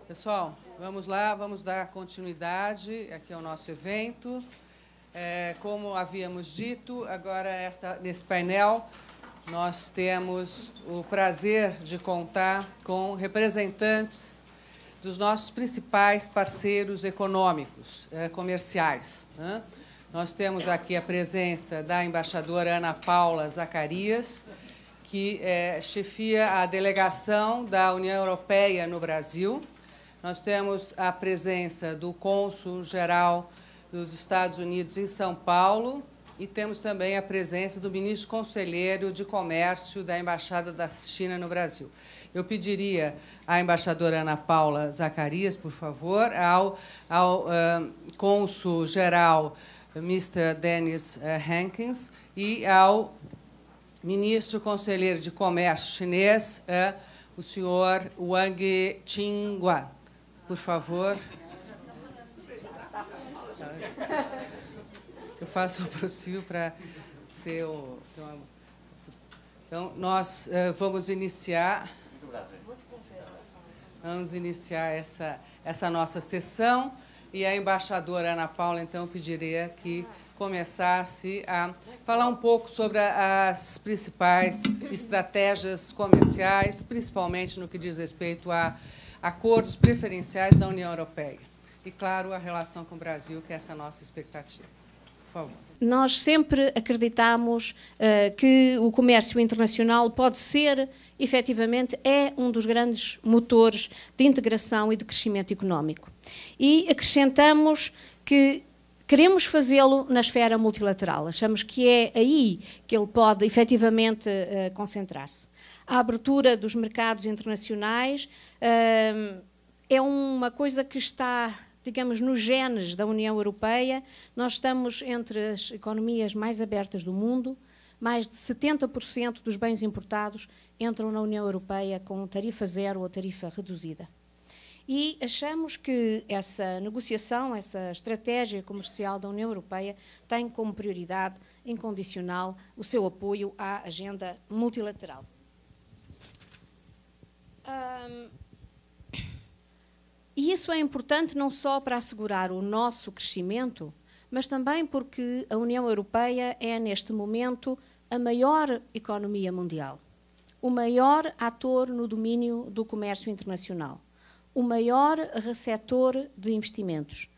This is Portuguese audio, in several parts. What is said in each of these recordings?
Pessoal, vamos lá, vamos dar continuidade aqui ao nosso evento. Como havíamos dito, agora nesse painel nós temos o prazer de contar com representantes dos nossos principais parceiros econômicos, comerciais, né? Nós temos aqui a presença da embaixadora Ana Paula Zacarias, que chefia a delegação da União Europeia no Brasil. Nós temos a presença do cônsul-geral dos Estados Unidos em São Paulo e temos também a presença do ministro conselheiro de Comércio da Embaixada da China no Brasil. Eu pediria à embaixadora Ana Paula Zacarias, por favor, ao cônsul-geral Mr. Dennis Hankins e ao ministro conselheiro de Comércio chinês, o senhor Wang Qinghua. Por favor. Eu faço o possível para ser o... Então, nós vamos iniciar essa nossa sessão e a embaixadora Ana Paula, então, pediria que começasse a falar um pouco sobre as principais estratégias comerciais, principalmente no que diz respeito a acordos preferenciais da União Europeia. E, claro, a relação com o Brasil, que é essa nossa expectativa. Por favor. Nós sempre acreditamos que o comércio internacional pode ser, efetivamente, um dos grandes motores de integração e de crescimento económico. E acrescentamos que queremos fazê-lo na esfera multilateral. Achamos que é aí que ele pode, efetivamente, concentrar-se. A abertura dos mercados internacionais é uma coisa que está, digamos, nos genes da União Europeia. Nós estamos entre as economias mais abertas do mundo. Mais de 70% dos bens importados entram na União Europeia com tarifa zero ou tarifa reduzida. E achamos que essa negociação, essa estratégia comercial da União Europeia tem como prioridade incondicional o seu apoio à agenda multilateral. E isso é importante não só para assegurar o nosso crescimento, mas também porque a União Europeia é, neste momento, a maior economia mundial, o maior ator no domínio do comércio internacional, o maior receptor de investimentos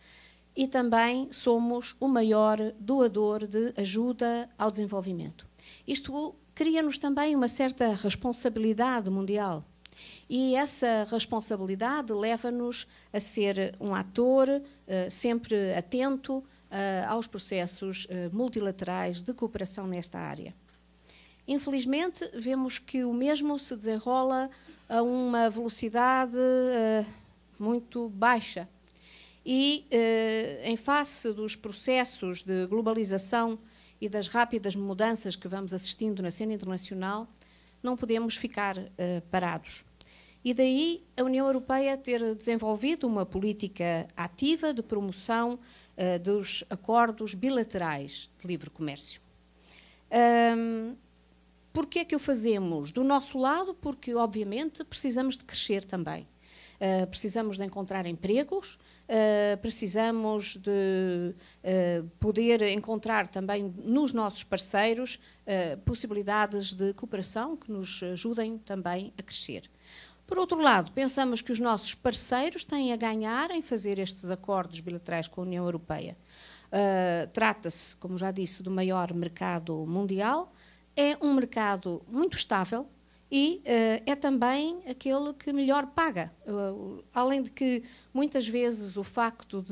e também somos o maior doador de ajuda ao desenvolvimento. Isto cria-nos também uma certa responsabilidade mundial. E essa responsabilidade leva-nos a ser um ator sempre atento aos processos multilaterais de cooperação nesta área. Infelizmente, vemos que o mesmo se desenrola a uma velocidade muito baixa. E, em face dos processos de globalização e das rápidas mudanças que vamos assistindo na cena internacional, não podemos ficar parados. E daí a União Europeia ter desenvolvido uma política ativa de promoção dos acordos bilaterais de livre comércio. Por que é que o fazemos? Do nosso lado, porque, obviamente, precisamos de crescer também. Precisamos de encontrar empregos, precisamos de poder encontrar também nos nossos parceiros possibilidades de cooperação que nos ajudem também a crescer. Por outro lado, pensamos que os nossos parceiros têm a ganhar em fazer estes acordos bilaterais com a União Europeia. Trata-se, como já disse, do maior mercado mundial, é um mercado muito estável e é também aquele que melhor paga. Além de que, muitas vezes, o facto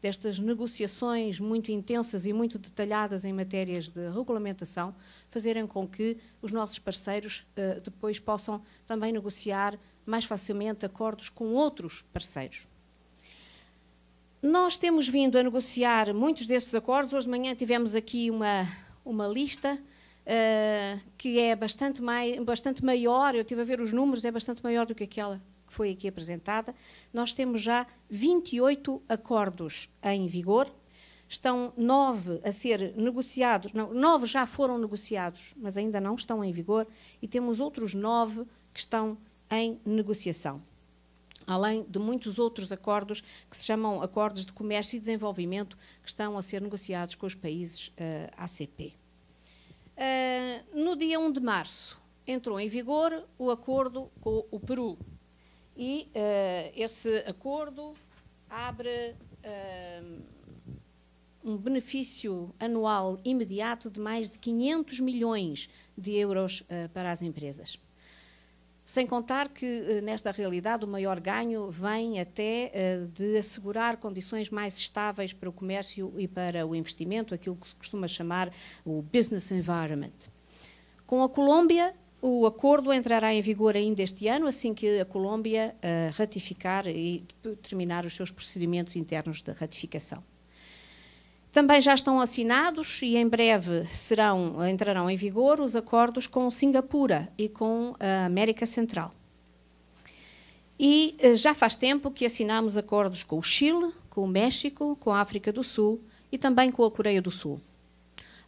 destas negociações muito intensas e muito detalhadas em matérias de regulamentação fazerem com que os nossos parceiros depois possam também negociar mais facilmente acordos com outros parceiros. Nós temos vindo a negociar muitos destes acordos. Hoje de manhã tivemos aqui uma lista que é bastante maior, eu estive a ver os números, é bastante maior do que aquela que foi aqui apresentada. Nós temos já 28 acordos em vigor, estão 9 a ser negociados, não, 9 já foram negociados, mas ainda não estão em vigor, e temos outros 9 que estão em negociação, além de muitos outros acordos que se chamam acordos de comércio e desenvolvimento, que estão a ser negociados com os países ACP. No dia 1 de março entrou em vigor o acordo com o Peru, e esse acordo abre um benefício anual imediato de mais de 500 milhões de euros para as empresas. Sem contar que, nesta realidade, o maior ganho vem até de assegurar condições mais estáveis para o comércio e para o investimento, aquilo que se costuma chamar o business environment. Com a Colômbia, o acordo entrará em vigor ainda este ano, assim que a Colômbia ratificar e terminar os seus procedimentos internos de ratificação. Também já estão assinados e em breve entrarão em vigor os acordos com Singapura e com a América Central. E já faz tempo que assinamos acordos com o Chile, com o México, com a África do Sul e também com a Coreia do Sul.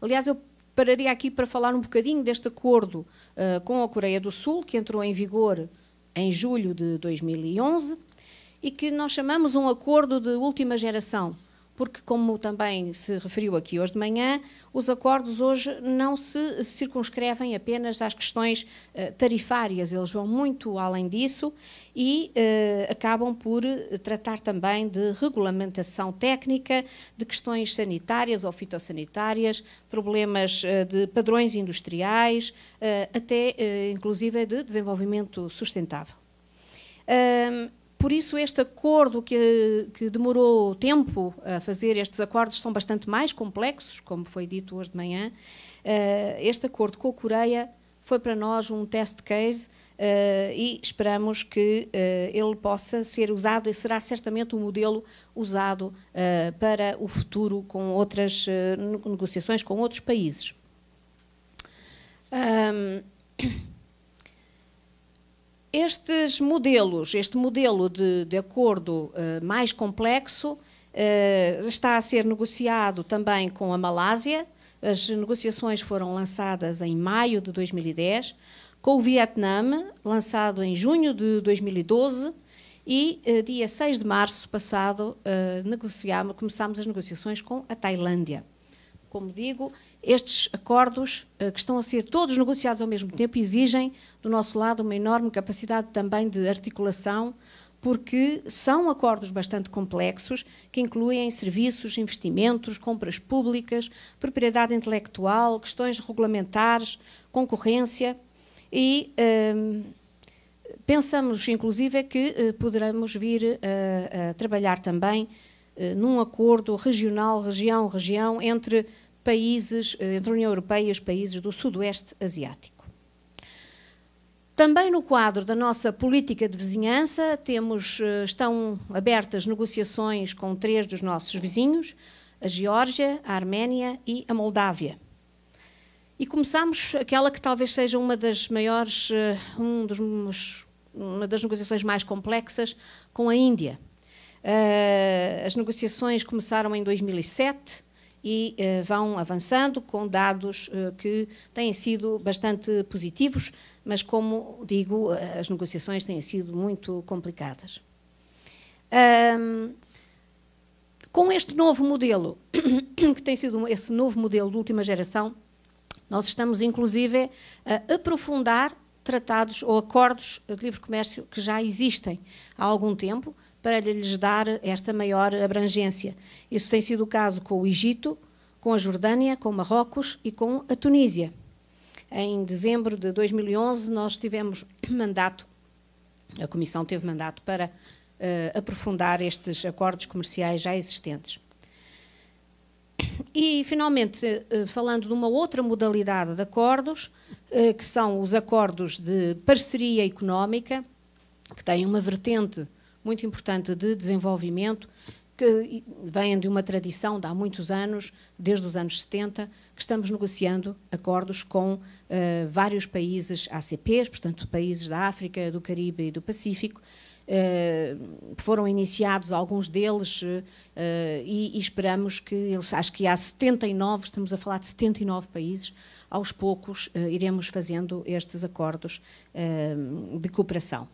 Aliás, eu pararia aqui para falar um bocadinho deste acordo com a Coreia do Sul, que entrou em vigor em julho de 2011 e que nós chamamos um acordo de última geração, porque, como também se referiu aqui hoje de manhã, os acordos hoje não se circunscrevem apenas às questões tarifárias, eles vão muito além disso e acabam por tratar também de regulamentação técnica, de questões sanitárias ou fitossanitárias, problemas de padrões industriais, até inclusive de desenvolvimento sustentável. Por isso, este acordo que demorou tempo a fazer, estes acordos são bastante mais complexos, como foi dito hoje de manhã. Este acordo com a Coreia foi para nós um test case e esperamos que ele possa ser usado, e será certamente um modelo usado para o futuro com outras negociações com outros países. Este modelo de acordo mais complexo está a ser negociado também com a Malásia. As negociações foram lançadas em maio de 2010, com o Vietnã, lançado em junho de 2012, e dia 6 de março passado começámos as negociações com a Tailândia. Como digo, estes acordos, que estão a ser todos negociados ao mesmo tempo, exigem do nosso lado uma enorme capacidade também de articulação, porque são acordos bastante complexos, que incluem serviços, investimentos, compras públicas, propriedade intelectual, questões regulamentares, concorrência, e pensamos, inclusive, que poderemos vir a trabalhar também num acordo regional, região, entre países, entre a União Europeia e os países do Sudoeste Asiático. Também no quadro da nossa política de vizinhança, estão abertas negociações com 3 dos nossos vizinhos, a Geórgia, a Arménia e a Moldávia. E começamos aquela que talvez seja uma das maiores, uma das negociações mais complexas, com a Índia. As negociações começaram em 2007 e vão avançando com dados que têm sido bastante positivos, mas, como digo, as negociações têm sido muito complicadas. Com este novo modelo, que tem sido esse novo modelo de última geração, nós estamos, inclusive, a aprofundar tratados ou acordos de livre comércio que já existem há algum tempo, para lhes dar esta maior abrangência. Isso tem sido o caso com o Egito, com a Jordânia, com Marrocos e com a Tunísia. Em dezembro de 2011, nós tivemos mandato, a Comissão teve mandato para aprofundar estes acordos comerciais já existentes. E, finalmente, falando de uma outra modalidade de acordos, que são os acordos de parceria económica, que têm uma vertente muito importante de desenvolvimento, que vêm de uma tradição de há muitos anos, desde os anos 70, que estamos negociando acordos com vários países ACPs, portanto, países da África, do Caribe e do Pacífico. Foram iniciados alguns deles e esperamos que, acho que há 79, estamos a falar de 79 países, aos poucos iremos fazendo estes acordos de cooperação.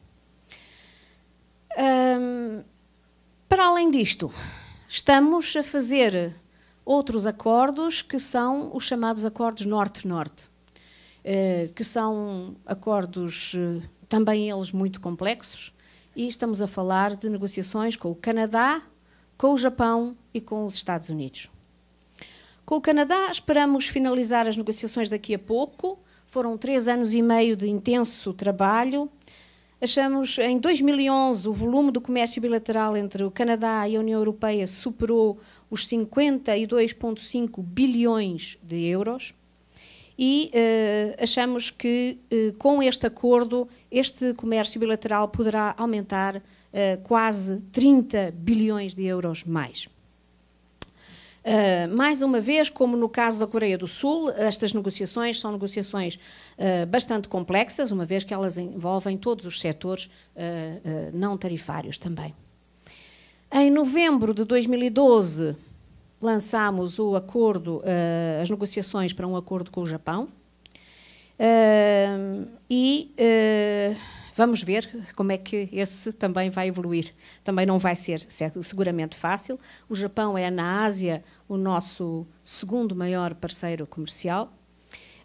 Para além disto, estamos a fazer outros acordos que são os chamados acordos Norte-Norte, que são acordos também eles muito complexos, e estamos a falar de negociações com o Canadá, com o Japão e com os Estados Unidos. Com o Canadá esperamos finalizar as negociações daqui a pouco, foram 3 anos e meio de intenso trabalho. Achamos, em 2011, o volume do comércio bilateral entre o Canadá e a União Europeia superou os 52,5 bilhões de euros e achamos que, com este acordo, este comércio bilateral poderá aumentar quase 30 bilhões de euros mais. Mais uma vez, como no caso da Coreia do Sul, estas negociações são negociações bastante complexas, uma vez que elas envolvem todos os setores não tarifários também. Em novembro de 2012, lançámos o acordo, as negociações para um acordo com o Japão vamos ver como é que esse também vai evoluir. Também não vai ser seguramente fácil. O Japão é, na Ásia, o nosso segundo maior parceiro comercial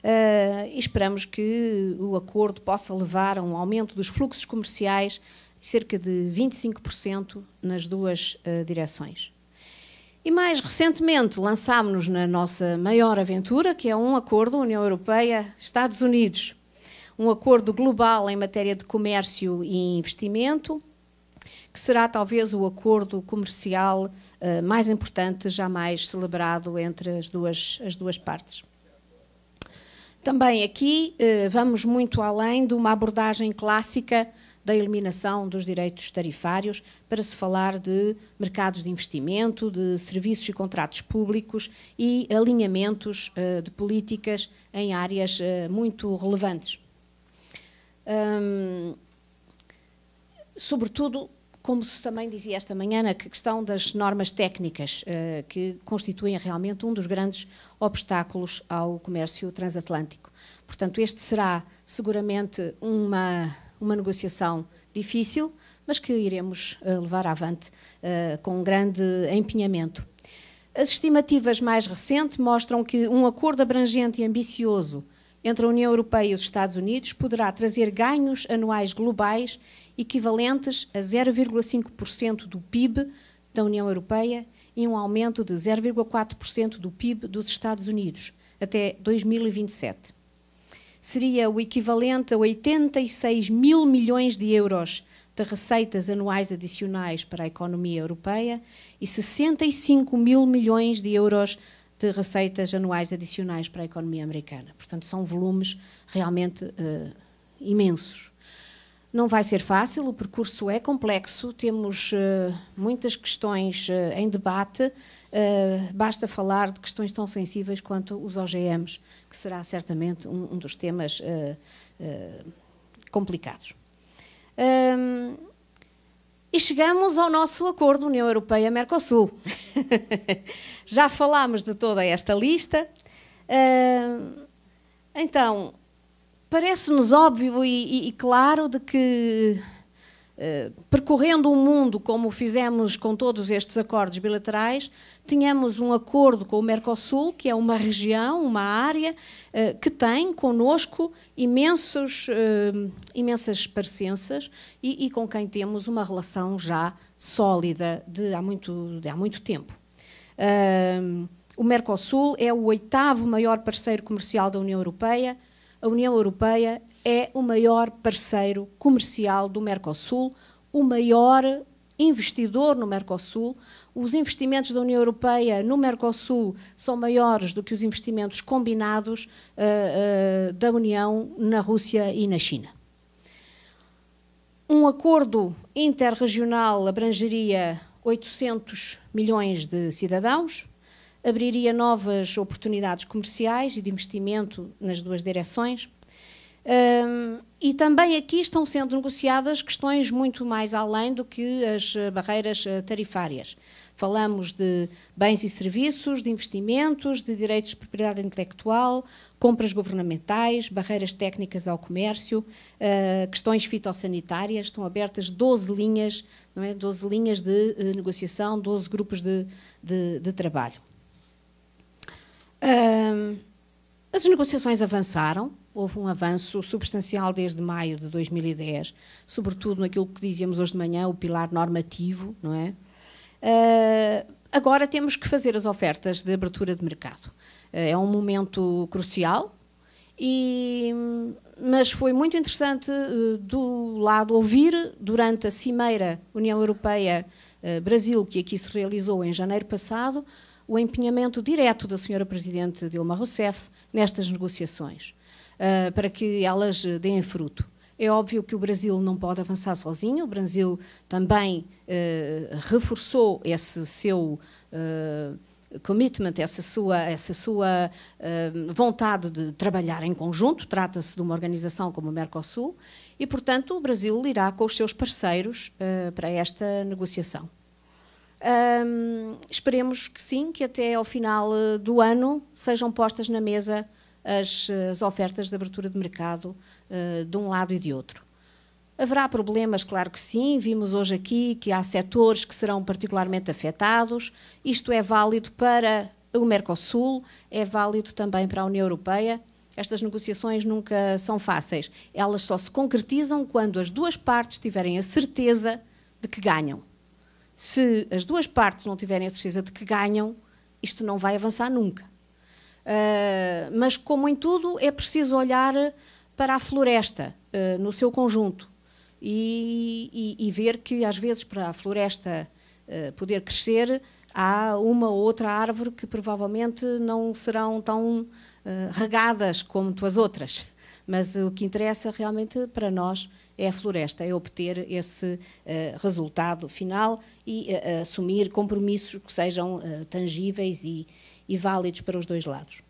e esperamos que o acordo possa levar a um aumento dos fluxos comerciais de cerca de 25% nas duas direções. E mais recentemente lançámos-nos na nossa maior aventura, que é um acordo União Europeia-Estados Unidos, um acordo global em matéria de comércio e investimento, que será talvez o acordo comercial mais importante jamais celebrado entre as duas partes. Também aqui vamos muito além de uma abordagem clássica da eliminação dos direitos tarifários para se falar de mercados de investimento, de serviços e contratos públicos e alinhamentos de políticas em áreas muito relevantes. Sobretudo, como se também dizia esta manhã, na questão das normas técnicas, que constituem realmente um dos grandes obstáculos ao comércio transatlântico. Portanto, este será seguramente uma negociação difícil, mas que iremos levar avante com um grande empenhamento. As estimativas mais recentes mostram que um acordo abrangente e ambicioso entre a União Europeia e os Estados Unidos poderá trazer ganhos anuais globais equivalentes a 0,5% do PIB da União Europeia e um aumento de 0,4% do PIB dos Estados Unidos até 2027. Seria o equivalente a 86 mil milhões de euros de receitas anuais adicionais para a economia europeia e 65 mil milhões de euros de receitas anuais adicionais para a economia americana. Portanto, são volumes realmente imensos. Não vai ser fácil, o percurso é complexo, temos muitas questões em debate, basta falar de questões tão sensíveis quanto os OGMs, que será certamente um dos temas complicados. E chegamos ao nosso acordo União Europeia-Mercosul. Já falámos de toda esta lista. Então, parece-nos óbvio e claro de que, percorrendo o mundo como fizemos com todos estes acordos bilaterais, tínhamos um acordo com o Mercosul, que é uma região, uma área, que tem connosco imensas parecenças e com quem temos uma relação já sólida de há muito tempo. O Mercosul é o 8º maior parceiro comercial da União Europeia. A União Europeia é o maior parceiro comercial do Mercosul, o maior investidor no Mercosul. Os investimentos da União Europeia no Mercosul são maiores do que os investimentos combinados da União na Rússia e na China. Um acordo interregional abrangeria 800 milhões de cidadãos, abriria novas oportunidades comerciais e de investimento nas duas direções. E também aqui estão sendo negociadas questões muito mais além do que as barreiras tarifárias. Falamos de bens e serviços, de investimentos, de direitos de propriedade intelectual, compras governamentais, barreiras técnicas ao comércio, questões fitossanitárias. Estão abertas 12 linhas, não é? 12 linhas de negociação, 12 grupos de trabalho. As negociações avançaram. Houve um avanço substancial desde maio de 2010, sobretudo naquilo que dizíamos hoje de manhã, o pilar normativo, não é? Agora temos que fazer as ofertas de abertura de mercado. É um momento crucial, mas foi muito interessante do lado ouvir, durante a Cimeira União Europeia-Brasil, que aqui se realizou em janeiro passado, o empenhamento direto da Sra. Presidente Dilma Rousseff nestas negociações, para que elas deem fruto. É óbvio que o Brasil não pode avançar sozinho, o Brasil também reforçou esse seu commitment, essa sua vontade de trabalhar em conjunto. Trata-se de uma organização como o Mercosul e, portanto, o Brasil irá com os seus parceiros para esta negociação. Esperemos que sim, que até ao final do ano sejam postas na mesa as ofertas de abertura de mercado de um lado e de outro. Haverá problemas, claro que sim. Vimos hoje aqui que há setores que serão particularmente afetados. Isto é válido para o Mercosul, é válido também para a União Europeia. Estas negociações nunca são fáceis. Elas só se concretizam quando as duas partes tiverem a certeza de que ganham. Se as duas partes não tiverem a certeza de que ganham, isto não vai avançar nunca. Mas, como em tudo, é preciso olhar para a floresta no seu conjunto e ver que, às vezes, para a floresta poder crescer, há uma ou outra árvore que provavelmente não serão tão regadas como as outras. Mas o que interessa realmente para nós é a floresta, é obter esse resultado final e assumir compromissos que sejam tangíveis e válidos para os dois lados.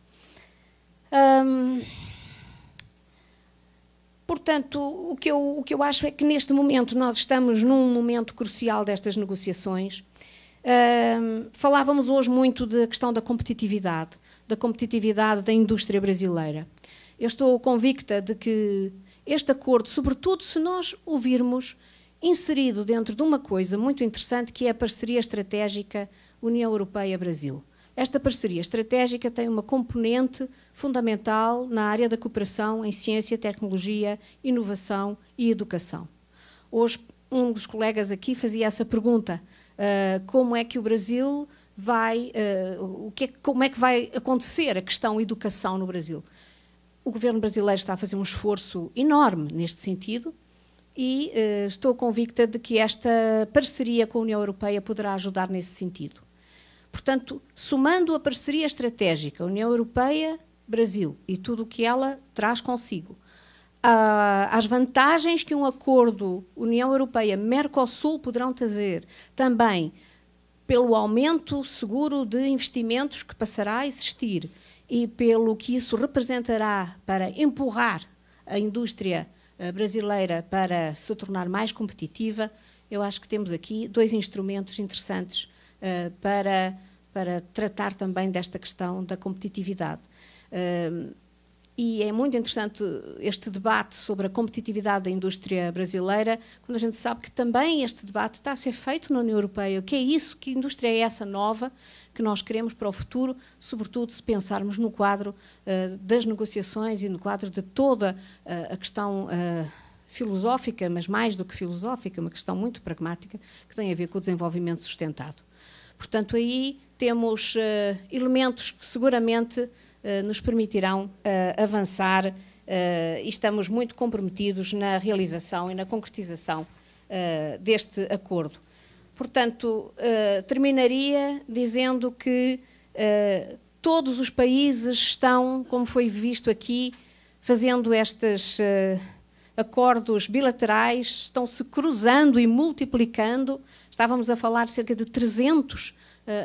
Portanto, o que eu acho é que neste momento nós estamos num momento crucial destas negociações. Falávamos hoje muito da questão da competitividade da indústria brasileira. Eu estou convicta de que este acordo, sobretudo se nós o virmos inserido dentro de uma coisa muito interessante, que é a parceria estratégica União Europeia-Brasil. Esta parceria estratégica tem uma componente fundamental na área da cooperação em ciência, tecnologia, inovação e educação. Hoje, um dos colegas aqui fazia essa pergunta: como é que o Brasil vai, como é que vai acontecer a questão educação no Brasil? O governo brasileiro está a fazer um esforço enorme neste sentido e estou convicta de que esta parceria com a União Europeia poderá ajudar nesse sentido. Portanto, somando a parceria estratégica União Europeia-Brasil e tudo o que ela traz consigo, as vantagens que um acordo União Europeia-Mercosul poderão trazer também pelo aumento seguro de investimentos que passará a existir e pelo que isso representará para empurrar a indústria brasileira para se tornar mais competitiva, eu acho que temos aqui dois instrumentos interessantes para tratar também desta questão da competitividade. E é muito interessante este debate sobre a competitividade da indústria brasileira, quando a gente sabe que também este debate está a ser feito na União Europeia. O que é isso? Que indústria é essa nova que nós queremos para o futuro, sobretudo se pensarmos no quadro das negociações e no quadro de toda a questão filosófica, mas mais do que filosófica, uma questão muito pragmática, que tem a ver com o desenvolvimento sustentado. Portanto, aí temos elementos que seguramente nos permitirão avançar e estamos muito comprometidos na realização e na concretização deste acordo. Portanto, terminaria dizendo que todos os países estão, como foi visto aqui, fazendo acordos bilaterais estão se cruzando e multiplicando. Estávamos a falar de cerca de 300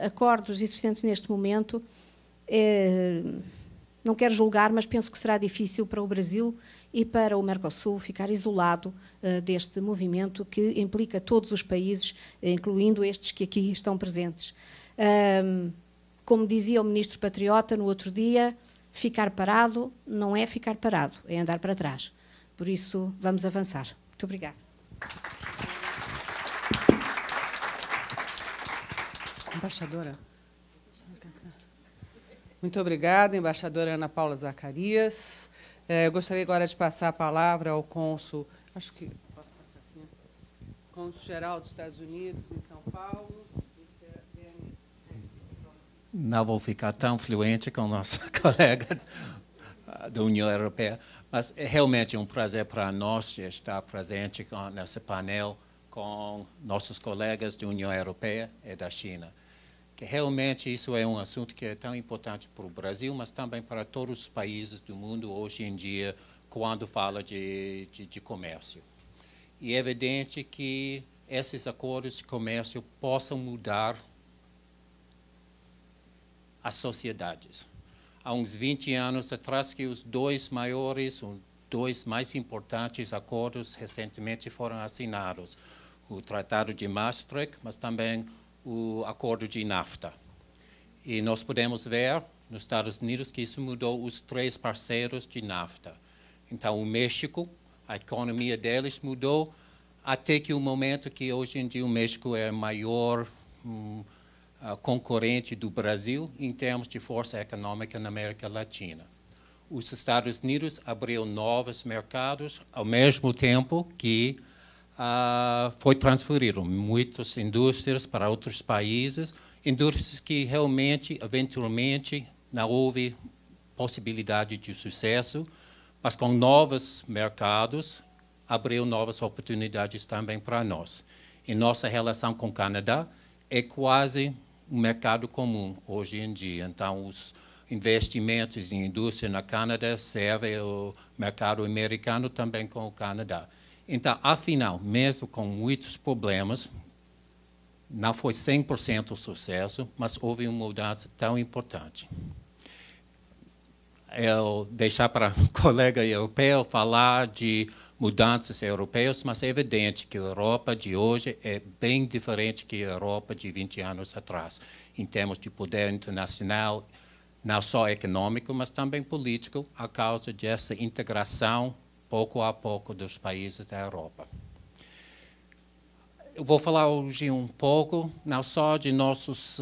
acordos existentes neste momento. Não quero julgar, mas penso que será difícil para o Brasil e para o Mercosul ficar isolado deste movimento que implica todos os países, incluindo estes que aqui estão presentes. Como dizia o ministro Patriota no outro dia, ficar parado não é ficar parado, é andar para trás. Por isso, vamos avançar. Muito obrigada. Embaixadora. Muito obrigada, embaixadora Ana Paula Zacarias. Eu gostaria agora de passar a palavra ao cônsul, acho que posso passar aqui, né? Cônsul-geral dos Estados Unidos em São Paulo. Não vou ficar tão fluente com nossa colega da União Europeia, mas é realmente um prazer para nós estar presente nesse painel com nossos colegas da União Europeia e da China. Que realmente isso é um assunto que é tão importante para o Brasil, mas também para todos os países do mundo hoje em dia, quando fala de comércio. E é evidente que esses acordos de comércio possam mudar as sociedades. Há uns 20 anos atrás que os dois mais importantes acordos recentemente foram assinados. O Tratado de Maastricht, mas também o Acordo de NAFTA. E nós podemos ver nos Estados Unidos que isso mudou os 3 parceiros de NAFTA. Então, o México, a economia deles mudou até que o momento que hoje em dia o México é o maior concorrente do Brasil em termos de força econômica na América Latina. Os Estados Unidos abriu novos mercados ao mesmo tempo que foi transferido muitas indústrias para outros países, indústrias que realmente, eventualmente, não houve possibilidade de sucesso, mas com novos mercados, abriu novas oportunidades também para nós. E nossa relação com o Canadá é quase um mercado comum hoje em dia. Então, os investimentos em indústria no Canadá servem ao mercado americano também com o Canadá. Então, afinal, mesmo com muitos problemas, não foi 100% sucesso, mas houve uma mudança tão importante. Eu deixar para o colega europeu falar de mudanças europeias, mas é evidente que a Europa de hoje é bem diferente que a Europa de 20 anos atrás, em termos de poder internacional, não só econômico, mas também político, a causa dessa integração pouco a pouco dos países da Europa. Eu vou falar hoje um pouco, não só de nossas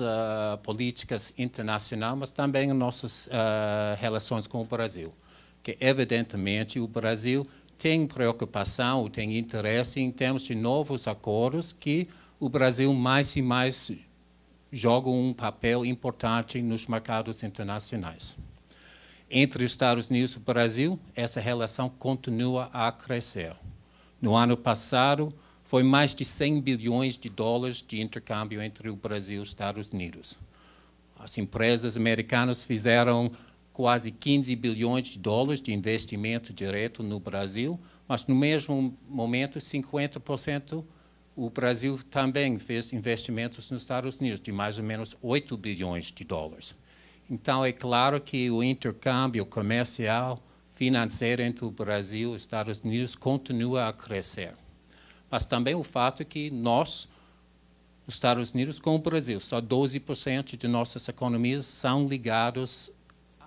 políticas internacionais, mas também nossas relações com o Brasil. Que, evidentemente, o Brasil tem preocupação, tem interesse em termos de novos acordos que o Brasil mais e mais joga um papel importante nos mercados internacionais. Entre os Estados Unidos e o Brasil, essa relação continua a crescer. No ano passado, foi mais de 100 bilhões de dólares de intercâmbio entre o Brasil e os Estados Unidos. As empresas americanas fizeram quase 15 bilhões de dólares de investimento direto no Brasil, mas no mesmo momento, 50% o Brasil também fez investimentos nos Estados Unidos, de mais ou menos 8 bilhões de dólares. Então, é claro que o intercâmbio comercial financeiro entre o Brasil e os Estados Unidos continua a crescer. Mas também o fato é que nós, os Estados Unidos com o Brasil, só 12% de nossas economias são ligados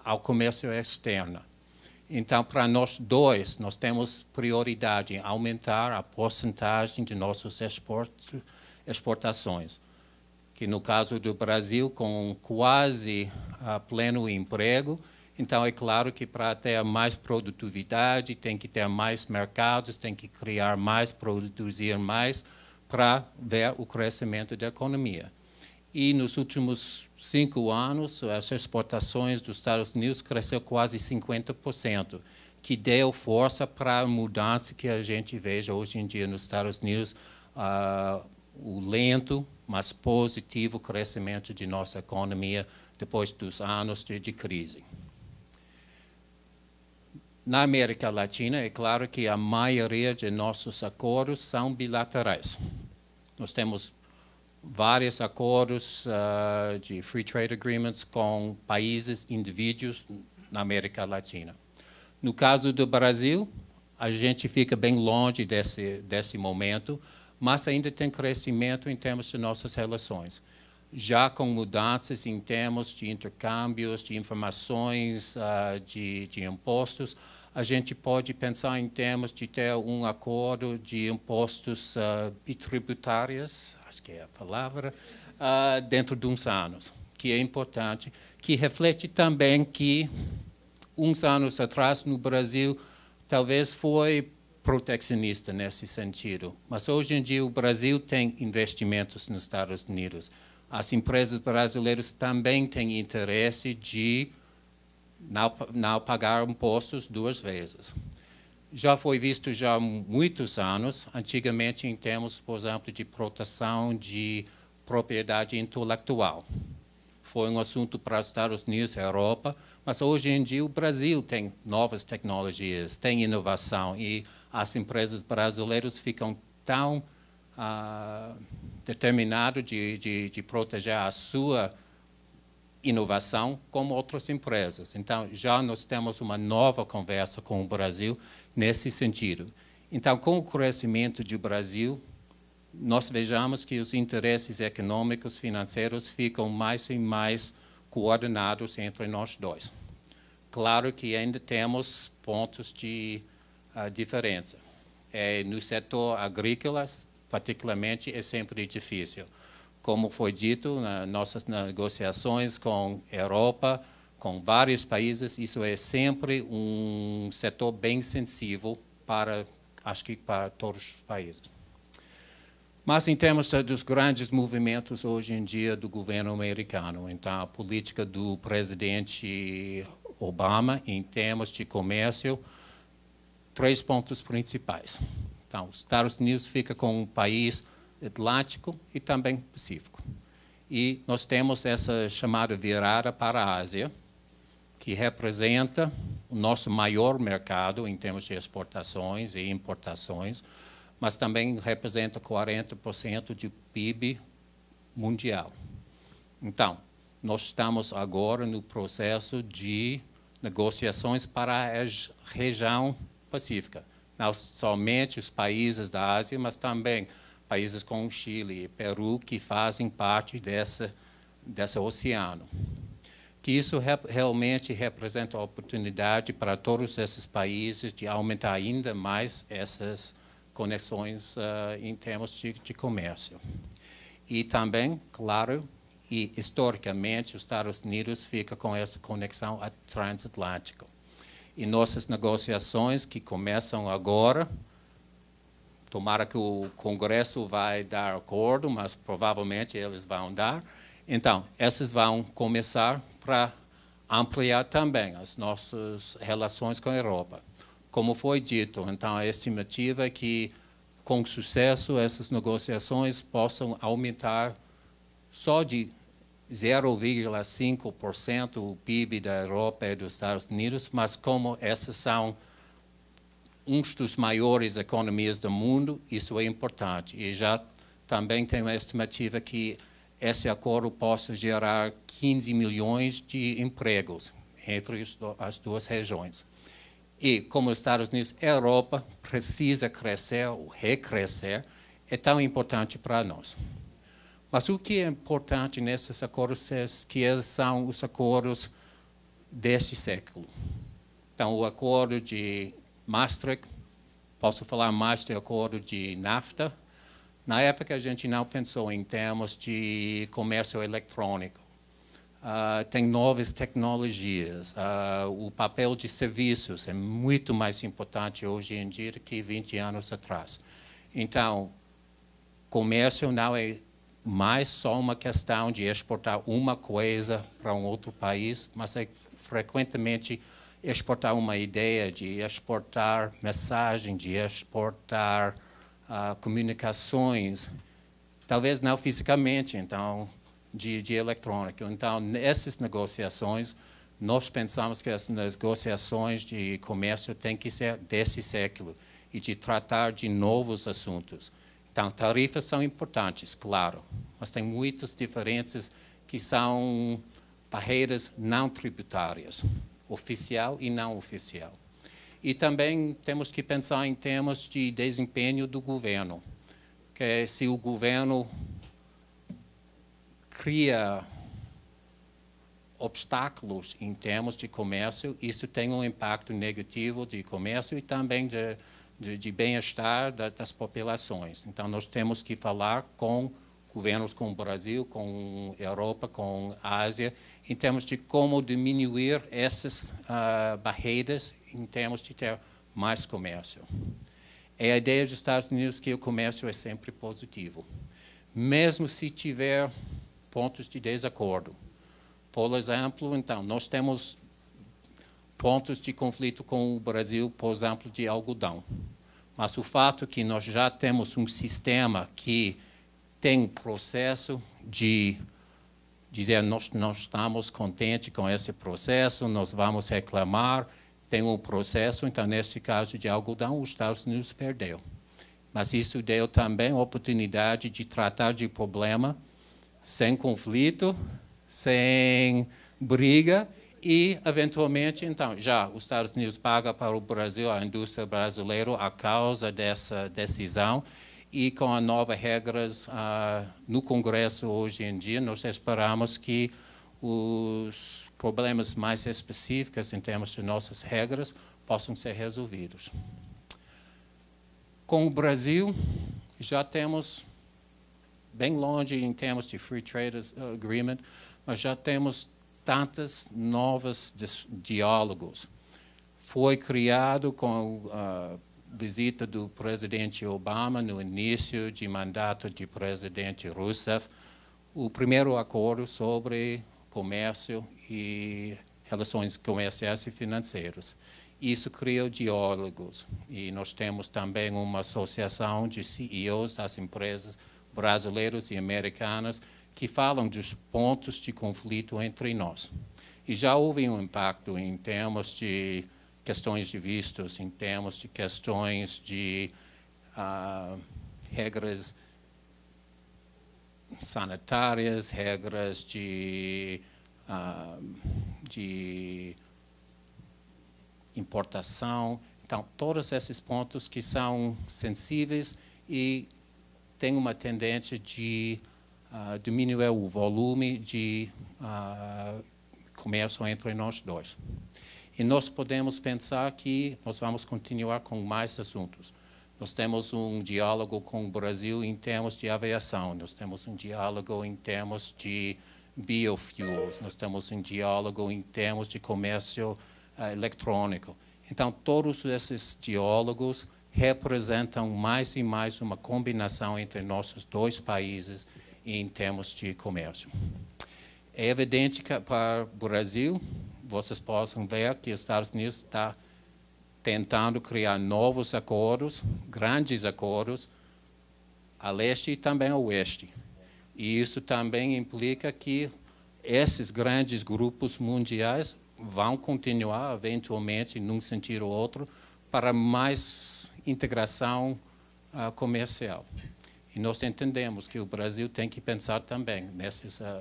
ao comércio externo. Então, para nós dois, nós temos prioridade em aumentar a porcentagem de nossas exportações. Que no caso do Brasil, com quase pleno emprego, então é claro que para ter mais produtividade, tem que ter mais mercados, tem que criar mais, produzir mais, para ver o crescimento da economia. E nos últimos 5 anos, as exportações dos Estados Unidos cresceu quase 50%, que deu força para a mudança que a gente veja hoje em dia nos Estados Unidos, o lento, mas positivo crescimento de nossa economia depois dos anos de crise. Na América Latina, é claro que a maioria de nossos acordos são bilaterais. Nós temos vários acordos de Free Trade Agreements com países, indivíduos na América Latina. No caso do Brasil, a gente fica bem longe desse momento, mas ainda tem crescimento em termos de nossas relações. Já com mudanças em termos de intercâmbios, de informações, de impostos, a gente pode pensar em termos de ter um acordo de impostos bitributários, acho que é a palavra, dentro de uns anos, que é importante, que reflete também que, uns anos atrás, no Brasil, talvez foi protecionista nesse sentido, mas hoje em dia o Brasil tem investimentos nos Estados Unidos. As empresas brasileiras também têm interesse de não pagar impostos duas vezes. Já foi visto já há muitos anos, antigamente em termos, por exemplo, de proteção de propriedade intelectual. Foi um assunto para os Estados Unidos e a Europa, mas hoje em dia o Brasil tem novas tecnologias, tem inovação, e as empresas brasileiras ficam tão determinadas de proteger a sua inovação como outras empresas. Então, já nós temos uma nova conversa com o Brasil nesse sentido. Então, com o crescimento do Brasil, nós vejamos que os interesses econômicos, financeiros ficam mais e mais coordenados entre nós dois. Claro que ainda temos pontos de diferença. No setor agrícola, particularmente, é sempre difícil. Como foi dito, nas nossas negociações com a Europa, com vários países, isso é sempre um setor bem sensível acho que para todos os países. Mas em termos dos grandes movimentos hoje em dia do governo americano, então a política do presidente Obama em termos de comércio, 3 pontos principais. Então, os Estados Unidos fica com um país Atlântico e também Pacífico. E nós temos essa chamada virada para a Ásia, que representa o nosso maior mercado em termos de exportações e importações, mas também representa 40% do PIB mundial. Então, nós estamos agora no processo de negociações para a região pacífica. Não somente os países da Ásia, mas também países como Chile e Peru, que fazem parte desse oceano. Que isso realmente representa a oportunidade para todos esses países de aumentar ainda mais essas conexões em termos de comércio. E também, claro, e historicamente, os Estados Unidos fica com essa conexão transatlântica. E nossas negociações que começam agora, tomara que o Congresso vai dar acordo, mas provavelmente eles vão dar. Então, essas vão começar para ampliar também as nossas relações com a Europa. Como foi dito, então, a estimativa é que, com sucesso, essas negociações possam aumentar só de 0,5% o PIB da Europa e dos Estados Unidos, mas como essas são uns dos maiores economias do mundo, isso é importante. E já também tem uma estimativa que esse acordo possa gerar 15 milhões de empregos entre as duas regiões. E como os Estados Unidos e a Europa precisa crescer ou recrescer, é tão importante para nós. Mas o que é importante nesses acordos é que eles são os acordos deste século. Então, o acordo de Maastricht, posso falar mais do acordo de NAFTA. Na época, a gente não pensou em termos de comércio eletrônico. Tem novas tecnologias. O papel de serviços é muito mais importante hoje em dia do que 20 anos atrás. Então, comércio não é mais só uma questão de exportar uma coisa para um outro país, mas é frequentemente exportar uma ideia, de exportar mensagem, de exportar comunicações, talvez não fisicamente, então, de eletrônico. Então, nessas negociações, nós pensamos que as negociações de comércio têm que ser desse século e de tratar de novos assuntos. Então, tarifas são importantes, claro, mas tem muitas diferenças que são barreiras não tributárias, oficial e não oficial. E também temos que pensar em termos de desempenho do governo, que se o governo cria obstáculos em termos de comércio, isso tem um impacto negativo de comércio e também de bem-estar das populações. Então, nós temos que falar com governos como o Brasil, com a Europa, com a Ásia, em termos de como diminuir essas barreiras, em termos de ter mais comércio. É a ideia dos Estados Unidos que o comércio é sempre positivo, mesmo se tiver pontos de desacordo. Por exemplo, então, nós temos pontos de conflito com o Brasil, por exemplo, de algodão. Mas o fato que nós já temos um sistema que tem um processo de dizer nós não estamos contentes com esse processo, nós vamos reclamar, tem um processo, então, neste caso de algodão, os Estados Unidos perdeu. Mas isso deu também a oportunidade de tratar de problema sem conflito, sem briga e, eventualmente, então, já os Estados Unidos pagam para o Brasil, a indústria brasileira, a causa dessa decisão e com as novas regras no Congresso hoje em dia, nós esperamos que os problemas mais específicos em termos de nossas regras possam ser resolvidos. Com o Brasil, já temos bem longe em termos de Free Trade Agreement, mas já temos tantos novos diálogos. Foi criado com a visita do presidente Obama no início de mandato do presidente Rousseff, o primeiro acordo sobre comércio e relações comerciais e financeiras. Isso criou diálogos e nós temos também uma associação de CEOs das empresas brasileiros e americanas que falam dos pontos de conflito entre nós. E já houve um impacto em termos de questões de vistos, em termos de questões de regras sanitárias, regras de importação. Então, todos esses pontos que são sensíveis e têm uma tendência de diminuir o volume de comércio entre nós dois. E nós podemos pensar que nós vamos continuar com mais assuntos. Nós temos um diálogo com o Brasil em termos de aviação, nós temos um diálogo em termos de biofuels, nós temos um diálogo em termos de comércio eletrônico. Então, todos esses diálogos representam mais e mais uma combinação entre nossos dois países em termos de comércio. É evidente que para o Brasil, vocês possam ver que os Estados Unidos está tentando criar novos acordos, grandes acordos, a leste e também a oeste. E isso também implica que esses grandes grupos mundiais vão continuar, eventualmente, num sentido ou outro, para mais integração comercial. E nós entendemos que o Brasil tem que pensar também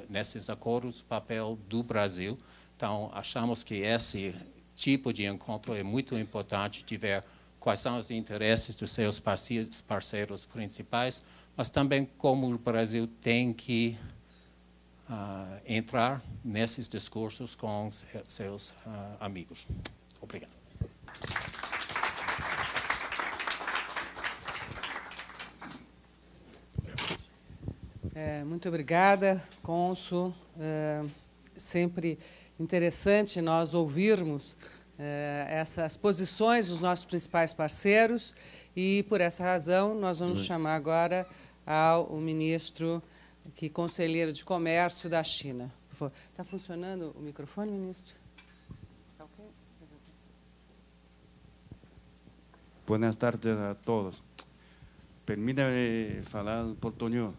nesses acordos, o papel do Brasil. Então, achamos que esse tipo de encontro é muito importante de ver quais são os interesses dos seus parceiros principais, mas também como o Brasil tem que entrar nesses discursos com seus amigos. Obrigado. Muito obrigada, cônsul. Sempre interessante nós ouvirmos essas posições dos nossos principais parceiros e, por essa razão, nós vamos chamar agora ao ministro, conselheiro de Comércio da China. Por favor. Está funcionando o microfone, ministro? Está ok? Buenas tardes a todos. Permítame falar portuñol,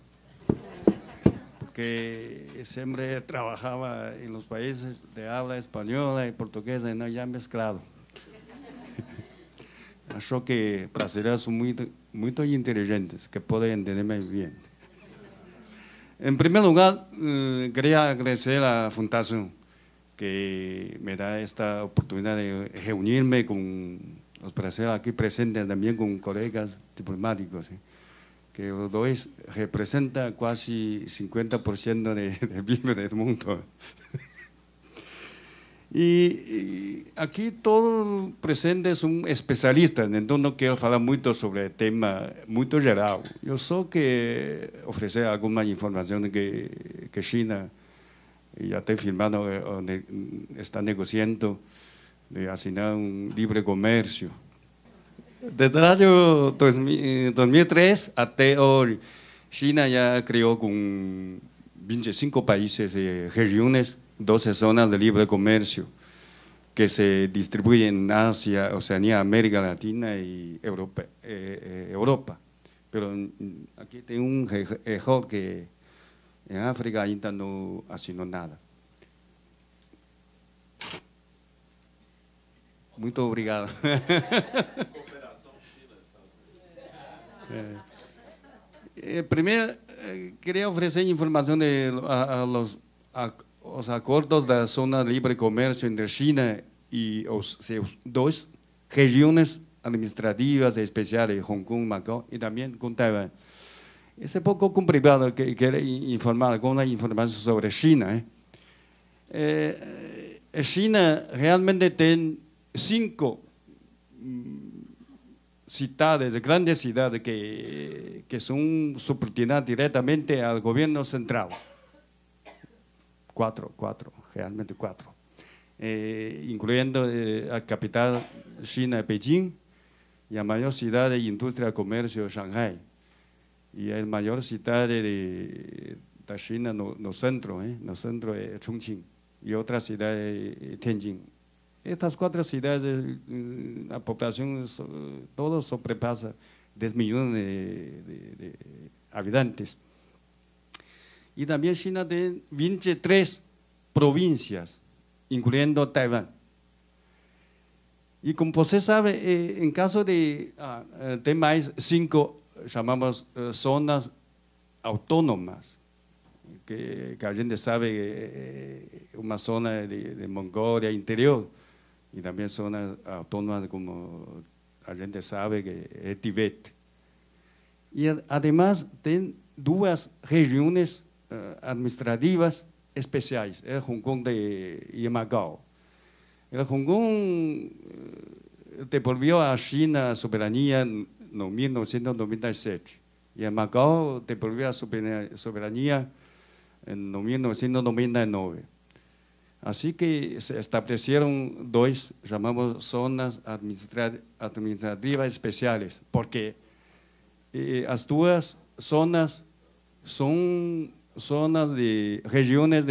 que siempre trabajaba en los países de habla española y portuguesa, no, ya mezclado. Acho que brasileños son muy inteligentes, que pueden entenderme bien. En primer lugar, quería agradecer a la Fundación que me da esta oportunidad de reunirme con los brasileños aquí presentes, también con colegas diplomáticos, que los dos representan casi 50% de PIB del mundo. Y aquí todos presentes son especialistas, entonces no quiero hablar mucho sobre el tema muy general. Yo solo que ofrecer alguna información que China ya está firmando, está negociando de asignar un libre comercio. Desde el año 2003 hasta hoy, China ya creó con 25 países y regiones 12 zonas de libre comercio que se distribuyen en Asia, Oceanía, América Latina y Europa. Pero aquí tengo un error que en África ainda no ha sido nada. Muito obrigado. Primero, quería ofrecer información de los acordos da zona de libre comercio entre China y sus dos regiones administrativas especiales, Hong Kong, Macao y también con Taiwán. Es poco complicado que quiero informar alguna información sobre China. China realmente tiene 5 ciudades, grandes ciudades que son subordinadas directamente al gobierno central. 4, realmente 4, incluyendo la capital china, Beijing, y la mayor ciudad de industria y comercio, Shanghai, y la mayor ciudad de China, no centro es Chongqing, y otra ciudad es Tianjin. Estas 4 ciudades, la población, todos sobrepasa 10 millones de habitantes. Y también China tiene 23 provincias, incluyendo Taiwán. Y como usted sabe, en caso de más 5, llamamos zonas autónomas, que la gente sabe, una zona de Mongolia interior, y también zonas autónomas como la gente sabe que es Tíbet. Y además tiene 2 regiones administrativas especiales, el Hong Kong y Macao. El Hong Kong devolvió a China soberanía en 1997 y el Macao devolvió a soberanía en 1999. Así que se establecieron 2, llamamos zonas administrativas especiales, porque las 2 zonas son zonas de regiones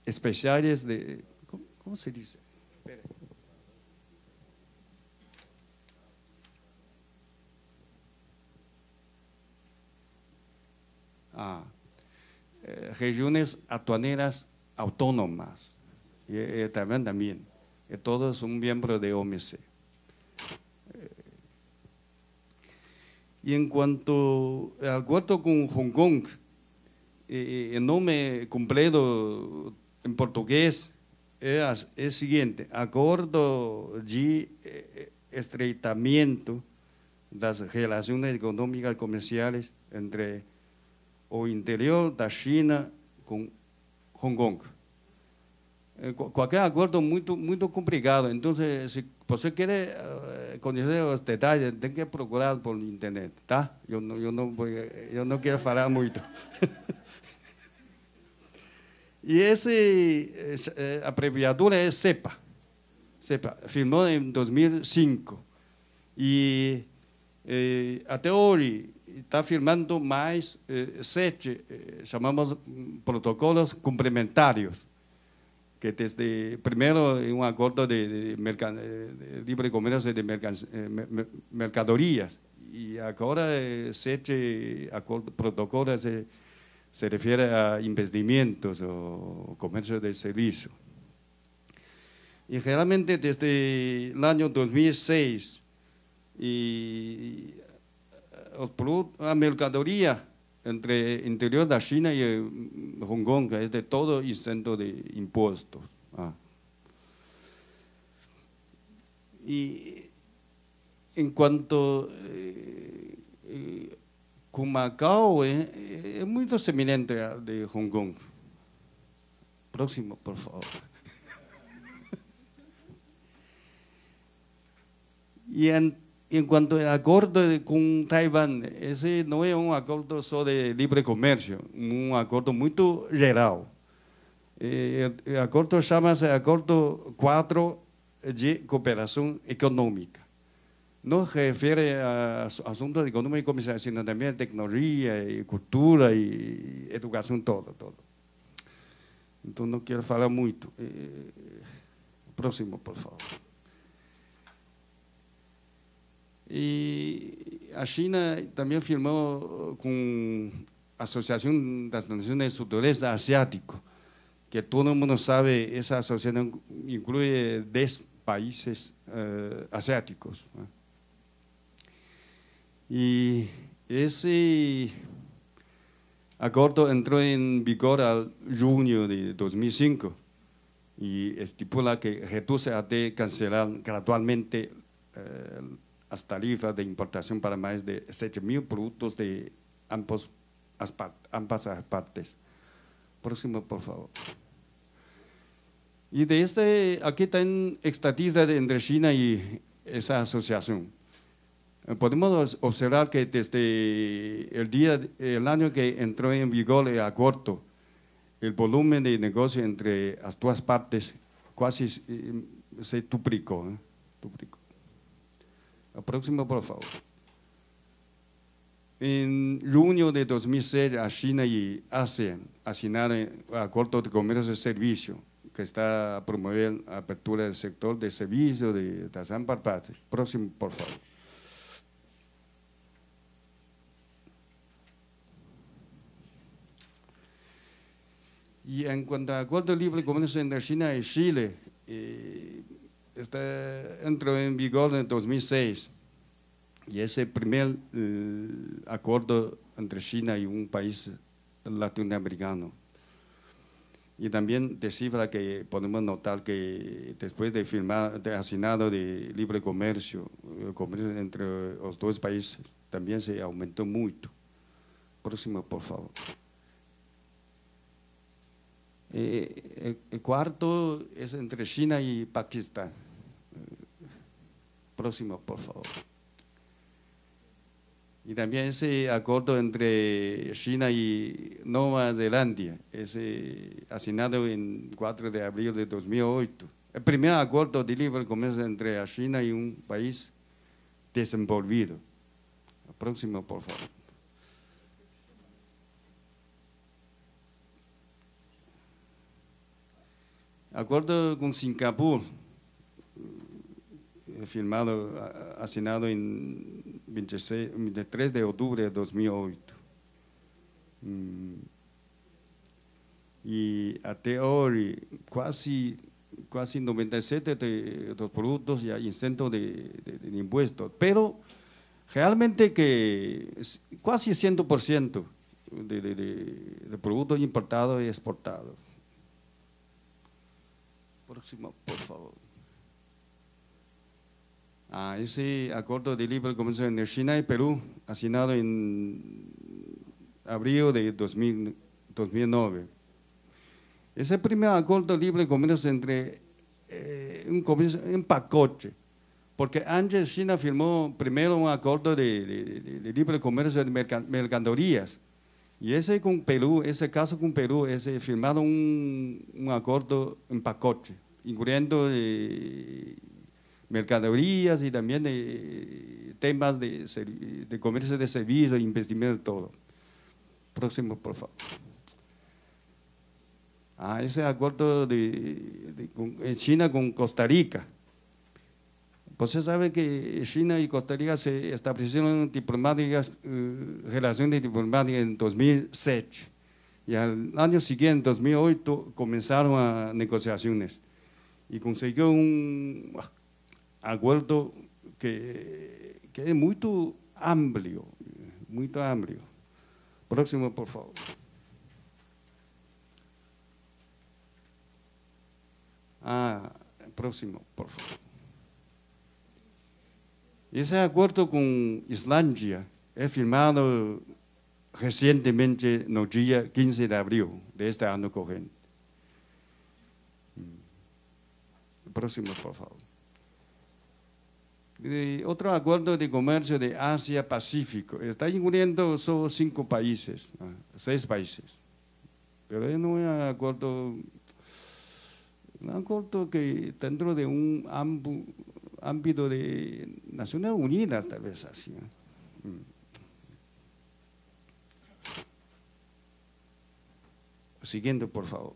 especiales de, ¿cómo se dice? Regiones aduaneras autónomas, y también, todos son miembros de OMC. Y en cuanto al acuerdo con Hong Kong, el nombre completo en portugués es el siguiente: Acuerdo de Estreitamiento de las Relaciones Económicas y Comerciales entre o interior de China con Hong Kong. Cualquier acuerdo muy complicado, entonces si você quiere conocer los detalles, tiene que procurar por internet, ¿tá? Yo no quiero hablar mucho. Y esa abreviatura es CEPA, firmó en 2005 y hasta hoy está firmando más 7, llamamos protocolos complementarios, que desde primero un acuerdo de libre comercio de mercadorías y ahora 7 protocolos se refiere a investimentos o comercio de servicio. Y generalmente desde el año 2006, la mercadería entre interior de China y Hong Kong es de todo exento de impuestos. Y en cuanto con Macao es muy semejante a de Hong Kong. Próximo, por favor. Y en cuanto al acuerdo con Taiwán, ese no es un acuerdo solo de libre comercio, un acuerdo muy geral. El acuerdo se llama Acuerdo 4 de Cooperación Económica. No se refiere a asuntos de economía y comercio, sino también a tecnología, y cultura y educación, todo. Entonces no quiero hablar mucho. Próximo, por favor. Y a China también firmó con la Asociación de las Naciones del Sudeste Asiático, que todo el mundo sabe, esa asociación incluye 10 países asiáticos. Y ese acuerdo entró en vigor al junio de 2005 y estipula que reduce a cancelar gradualmente las tarifas de importación para más de 7.000 productos de ambas partes. Próximo, por favor. Y de aquí están estadísticas entre China y esa asociación. Podemos observar que desde el año que entró en vigor el acuerdo, el volumen de negocio entre las dos partes casi se duplicó. El próximo, por favor. En junio de 2006, China y ASEAN asignaron el Acuerdo de Comercio y Servicio, que está promoviendo la apertura del sector de servicios de ambas partes. Próximo, por favor. Y en cuanto al Acuerdo de Libre Comercio entre China y Chile, entró en vigor en 2006 y es el primer acuerdo entre China y un país latinoamericano. Y también descifra que podemos notar que después de firmar, de asignado de libre comercio, el comercio entre los dos países también se aumentó mucho. Próximo, por favor. El cuarto es entre China y Pakistán. Próximo, por favor. Y también ese acuerdo entre China y Nueva Zelanda, ese asignado en 4 de abril de 2008. El primer acuerdo de libre comercio entre China y un país desenvolvido. Próximo, por favor. Acuerdo con Singapur, firmado, asignado en 23 de octubre de 2008. Y hasta hoy, casi 97% de los productos ya exentos de impuestos, pero realmente que casi 100% de productos importados y exportados. Próximo, por favor. Ese acuerdo de libre comercio entre China y Perú, asignado en abril de 2009. Es el primer acuerdo de libre comercio entre un pacote, porque antes China firmó primero un acuerdo de libre comercio de mercaderías. Y ese caso con Perú, firmaron un acuerdo en pacote, incluyendo mercaderías y también temas de comercio de servicios, investimento, todo. Próximo, por favor. Ese acuerdo en China con Costa Rica. Pues se sabe que China y Costa Rica se establecieron relaciones diplomáticas en 2007. Y al año siguiente, 2008, comenzaron a negociaciones y consiguió un acuerdo que es muy amplio, muy amplio. Próximo, por favor. Próximo, por favor. Ese acuerdo con Islandia es firmado recientemente, no día 15 de abril de este año corriente. Próximo, por favor. Otro acuerdo de comercio de Asia-Pacífico. Está incluyendo solo 5 países, 6 países. Pero es un acuerdo que dentro de un ámbito de Naciones Unidas, tal vez así. Siguiente, por favor.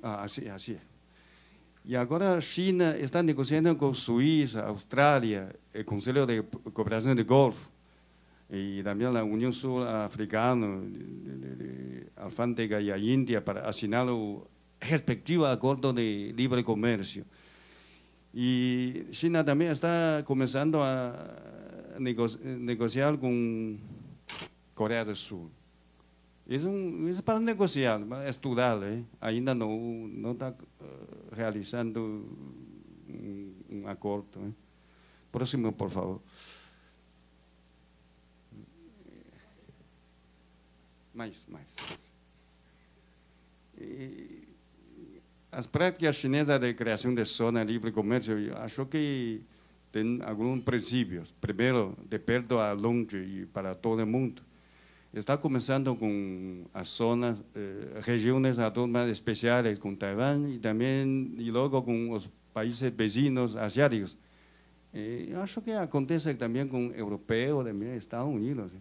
Así es. Y ahora China está negociando con Suiza, Australia, el Consejo de Cooperación del Golfo y también la Unión Surafricana, Alfándega y a India para asignar los respectivos acuerdos de libre comercio. Y China también está comenzando a negociar con Corea del Sur. Es para negociar, para estudiar, ainda no está realizando un acuerdo. Próximo, por favor. Mais. As práticas chinesas de criação de zona de livre comércio, eu acho que tem alguns princípios. Primeiro, de perto a longe e para todo mundo. Está começando com as zonas, regiões mais especiais, com Taiwan e logo com os países vizinhos asiáticos. Eu acho que acontece também com europeus, também Estados Unidos.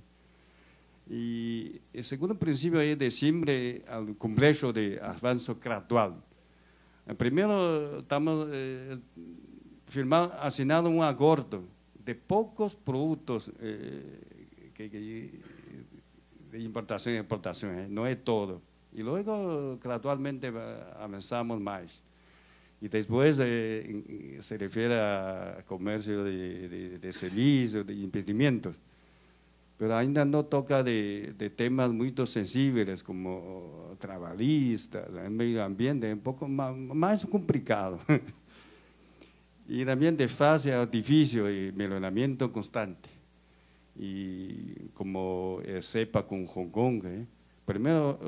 E o segundo princípio é de sempre o complexo de avanço gradual. Primeiro, estamos assinando um acordo de poucos produtos de importação e exportação, não é todo. E logo, gradualmente, avançamos mais. E depois se refere a comércio de serviços, de investimentos. Mas ainda não toca de temas muito sensíveis, como trabalhistas, meio ambiente, é um pouco mais complicado. E também de fase difícil e melhoramento constante. E como CEPA com Hong Kong, primeiro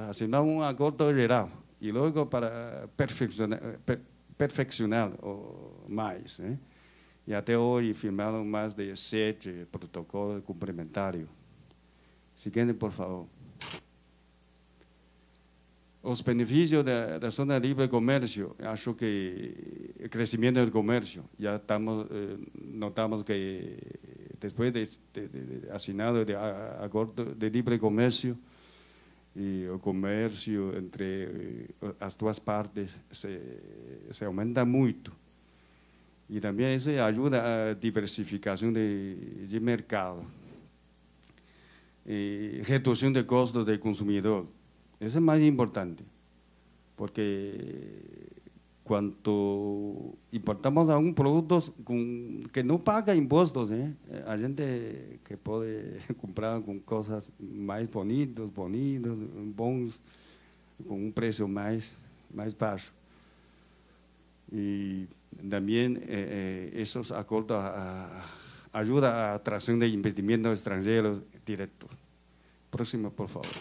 assinar um acordo geral e logo para perfeccionar mais. E até hoje firmaram mais de 7 protocolos complementários. Seguinte, por favor. Os benefícios da zona de livre comércio, acho que o crescimento do comércio, já notamos que depois de assinado o acordo de livre comércio, e o comércio entre as duas partes se aumenta muito. E também isso ajuda a diversificação de mercado, e redução de custos do consumidor. Isso é mais importante, porque quando importamos alguns produtos que não pagam impostos, a gente que pode comprar com coisas mais bonitas, bons, com um preço mais baixo. E também esses acordos ajudam a atração de investimentos estrangeiros diretos. Próximo, por favor.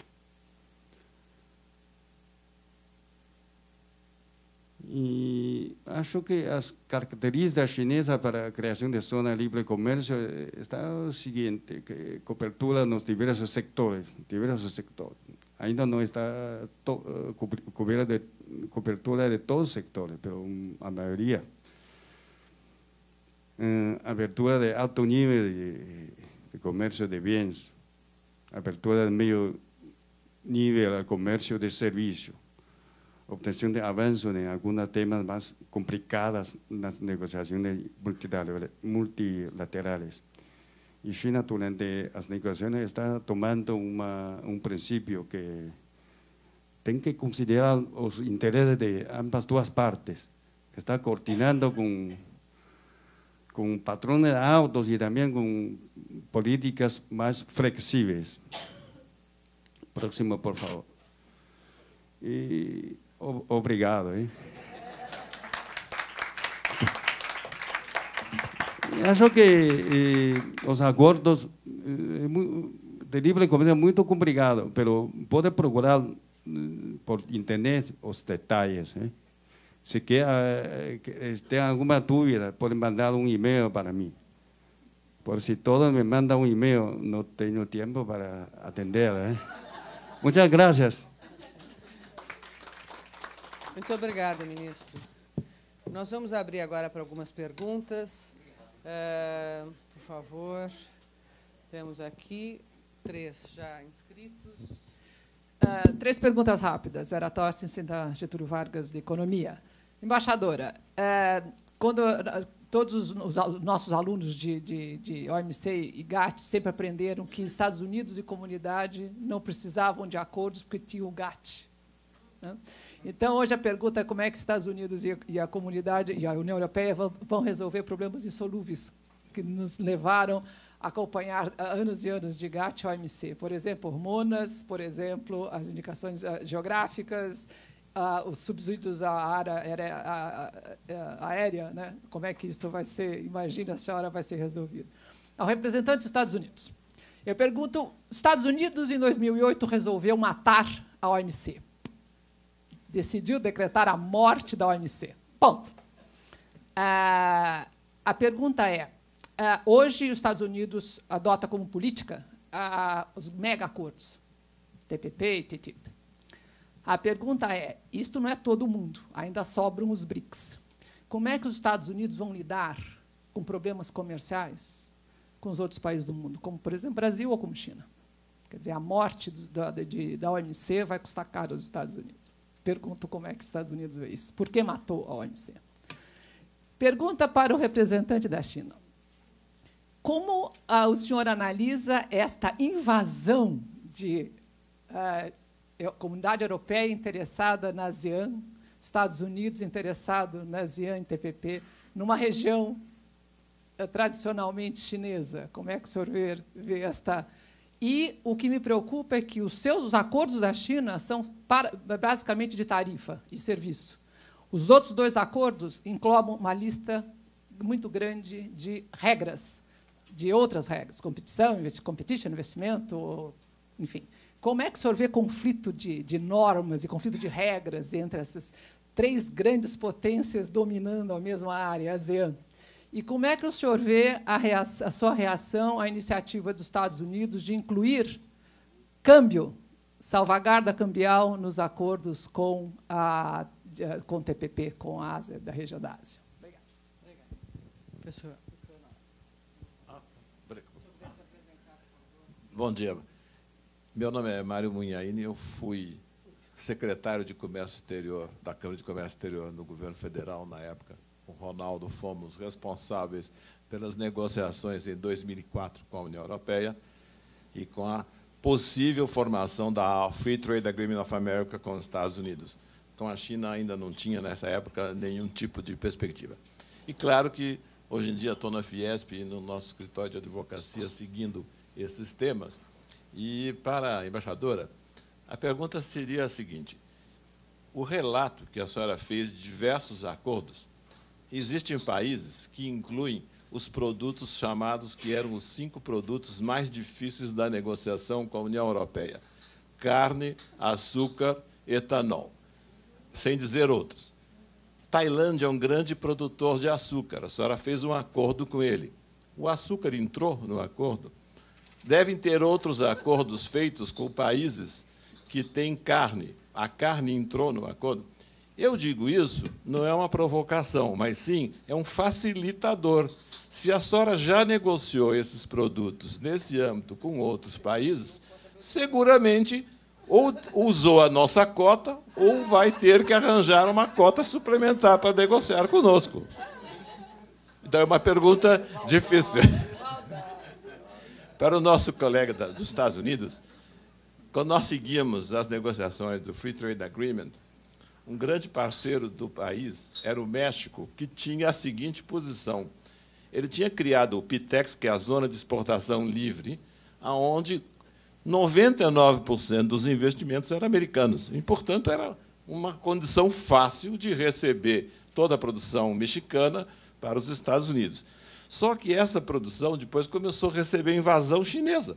E acho que as características chinesas para a criação de zona de livre comércio está o seguinte, que cobertura nos diversos sectores. Ainda não está cobertura de todos os sectores, mas a maioria. Abertura de alto nível de comércio de bens, abertura de meio nível ao comércio de serviços, obtenção de avanço em alguns temas mais complicados nas negociações multilaterais. E China, durante as negociações, está tomando princípio que tem que considerar os interesses de ambas duas partes. Está coordinando com patrones altos e também com políticas mais flexíveis. Próximo, por favor. E obrigado. Acho que os acordos de livre comércio são muito complicados, mas pode procurar por internet os detalhes. Se tem alguma dúvida, pode mandar e-mail para mim. Por se todos me mandam e-mail, não tenho tempo para atender. Muitas graças. Muito obrigada, ministro. Nós vamos abrir agora para algumas perguntas. Por favor, temos aqui 3 já inscritos. 3 perguntas rápidas. Vera Torstensen, da Getúlio Vargas, de Economia. Embaixadora, quando todos os nossos alunos de OMC e GATT sempre aprenderam que Estados Unidos e comunidade não precisavam de acordos porque tinham o GATT. Né? Então, hoje a pergunta é como é que Estados Unidos e a comunidade e a União Europeia vão resolver problemas insolúveis que nos levaram a acompanhar anos e anos de GATT e OMC. Por exemplo, hormonas, por exemplo, as indicações geográficas, os subsídios à área aérea, né? Como é que isso vai ser, imagina, a senhora vai ser resolvido. Ao representante dos Estados Unidos, eu pergunto, Estados Unidos, em 2008, resolveu matar a OMC. Decidiu decretar a morte da OMC. Ponto. A pergunta é, hoje os Estados Unidos adota como política os mega-acordos, TPP e TTIP. A pergunta é, isto não é todo mundo, ainda sobram os BRICS. Como é que os Estados Unidos vão lidar com problemas comerciais com os outros países do mundo, como, por exemplo, Brasil ou como China? Quer dizer, a morte da OMC vai custar caro aos Estados Unidos. Pergunto como é que os Estados Unidos vê isso. Por que matou a OMC? Pergunta para o representante da China. Como o senhor analisa esta invasão de comunidade europeia interessada na ASEAN, Estados Unidos interessado na ASEAN e TPP, numa região tradicionalmente chinesa? Como é que o senhor vê esta... E o que me preocupa é que os acordos da China são basicamente de tarifa e serviço. Os outros 2 acordos englobam uma lista muito grande de regras, de outras regras, competition, investimento, enfim. Como é que o senhor vê conflito de normas e conflito de regras entre essas 3 grandes potências dominando a mesma área, a ASEAN? E como é que o senhor vê a sua reação à iniciativa dos Estados Unidos de incluir câmbio, salvaguarda cambial, nos acordos com o TPP, com a Ásia, da região da Ásia? Obrigado. Professor. Bom dia. Meu nome é Mário Munhaine, eu fui secretário de Comércio Exterior, da Câmara de Comércio Exterior no governo federal, na época. Com o Ronaldo fomos responsáveis pelas negociações em 2004 com a União Europeia e com a possível formação da Free Trade Agreement of America com os Estados Unidos. Com a China ainda não tinha, nessa época, nenhum tipo de perspectiva. E, claro que, hoje em dia, estou na Fiesp, no nosso escritório de advocacia, seguindo esses temas. E, para a embaixadora, a pergunta seria a seguinte. O relato que a senhora fez de diversos acordos, existem países que incluem os produtos chamados, que eram os 5 produtos mais difíceis da negociação com a União Europeia. Carne, açúcar, etanol, sem dizer outros. Tailândia é um grande produtor de açúcar. A senhora fez um acordo com ele. O açúcar entrou no acordo. Devem ter outros acordos feitos com países que têm carne. A carne entrou no acordo. Eu digo isso, não é uma provocação, mas sim é um facilitador. Se a senhora já negociou esses produtos nesse âmbito com outros países, seguramente ou usou a nossa cota ou vai ter que arranjar uma cota suplementar para negociar conosco. Então, é uma pergunta difícil. Para o nosso colega dos Estados Unidos, quando nós seguíamos as negociações do Free Trade Agreement, um grande parceiro do país era o México, que tinha a seguinte posição. Ele tinha criado o PITEX, que é a Zona de Exportação Livre, onde 99% dos investimentos eram americanos. E, portanto, era uma condição fácil de receber toda a produção mexicana para os Estados Unidos. Só que essa produção depois começou a receber invasão chinesa,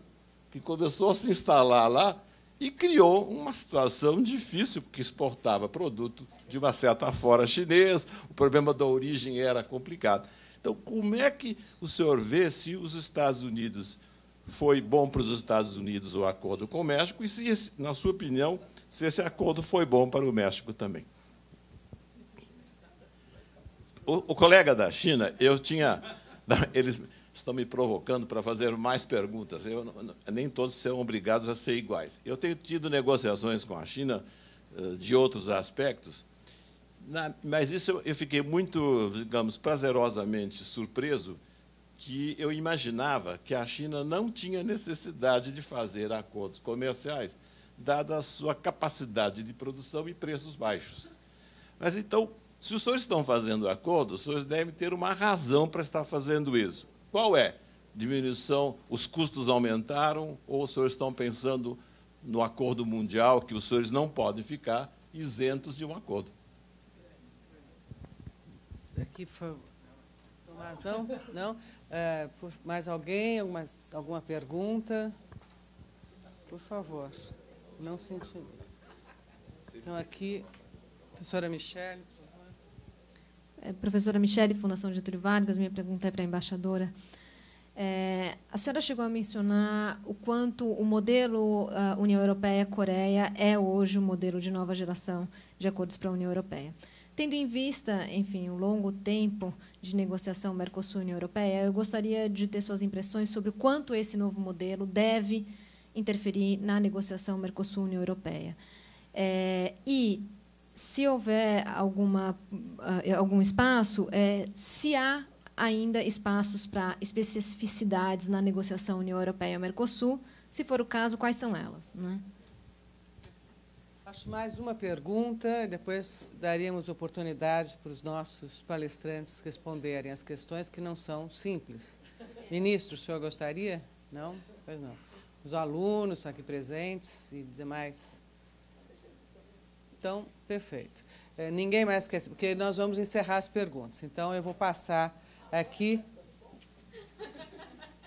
que começou a se instalar lá e criou uma situação difícil, porque exportava produto de uma certa forma chinês, o problema da origem era complicado. Então, como é que o senhor vê se os Estados Unidos foi bom para os Estados Unidos o acordo com o México e, se, na sua opinião, se esse acordo foi bom para o México também? O colega da China, eles estão me provocando para fazer mais perguntas. Nem todos serão obrigados a ser iguais. Eu tenho tido negociações com a China de outros aspectos, mas isso eu fiquei muito, digamos, prazerosamente surpreso, que eu imaginava que a China não tinha necessidade de fazer acordos comerciais, dada a sua capacidade de produção e preços baixos. Mas, então, se os senhores estão fazendo acordo, os senhores devem ter uma razão para estar fazendo isso. Qual é? Diminuição, os custos aumentaram, ou os senhores estão pensando no acordo mundial, que os senhores não podem ficar isentos de um acordo? Aqui, por favor. Tomás, não? Não? Mais alguém? Alguma pergunta? Por favor, não se intimide. Então, aqui, professora Michele. Professora Michele, Fundação Getúlio Vargas, minha pergunta é para a embaixadora. A senhora chegou a mencionar o quanto o modelo União Europeia-Coreia é hoje um modelo de nova geração de acordos para a União Europeia. Tendo em vista, enfim, o longo tempo de negociação Mercosul-União Europeia, eu gostaria de ter suas impressões sobre o quanto esse novo modelo deve interferir na negociação Mercosul-União Europeia. E, se houver algum espaço, se há ainda espaços para especificidades na negociação União Europeia-Mercosul, se for o caso, quais são elas? Né? Acho mais uma pergunta, e depois daríamos oportunidade para os nossos palestrantes responderem as questões que não são simples. Ministro, o senhor gostaria? Não? Pois não. Os alunos aqui presentes e demais. Então, perfeito. Ninguém mais quer, porque nós vamos encerrar as perguntas. Então, eu vou passar aqui.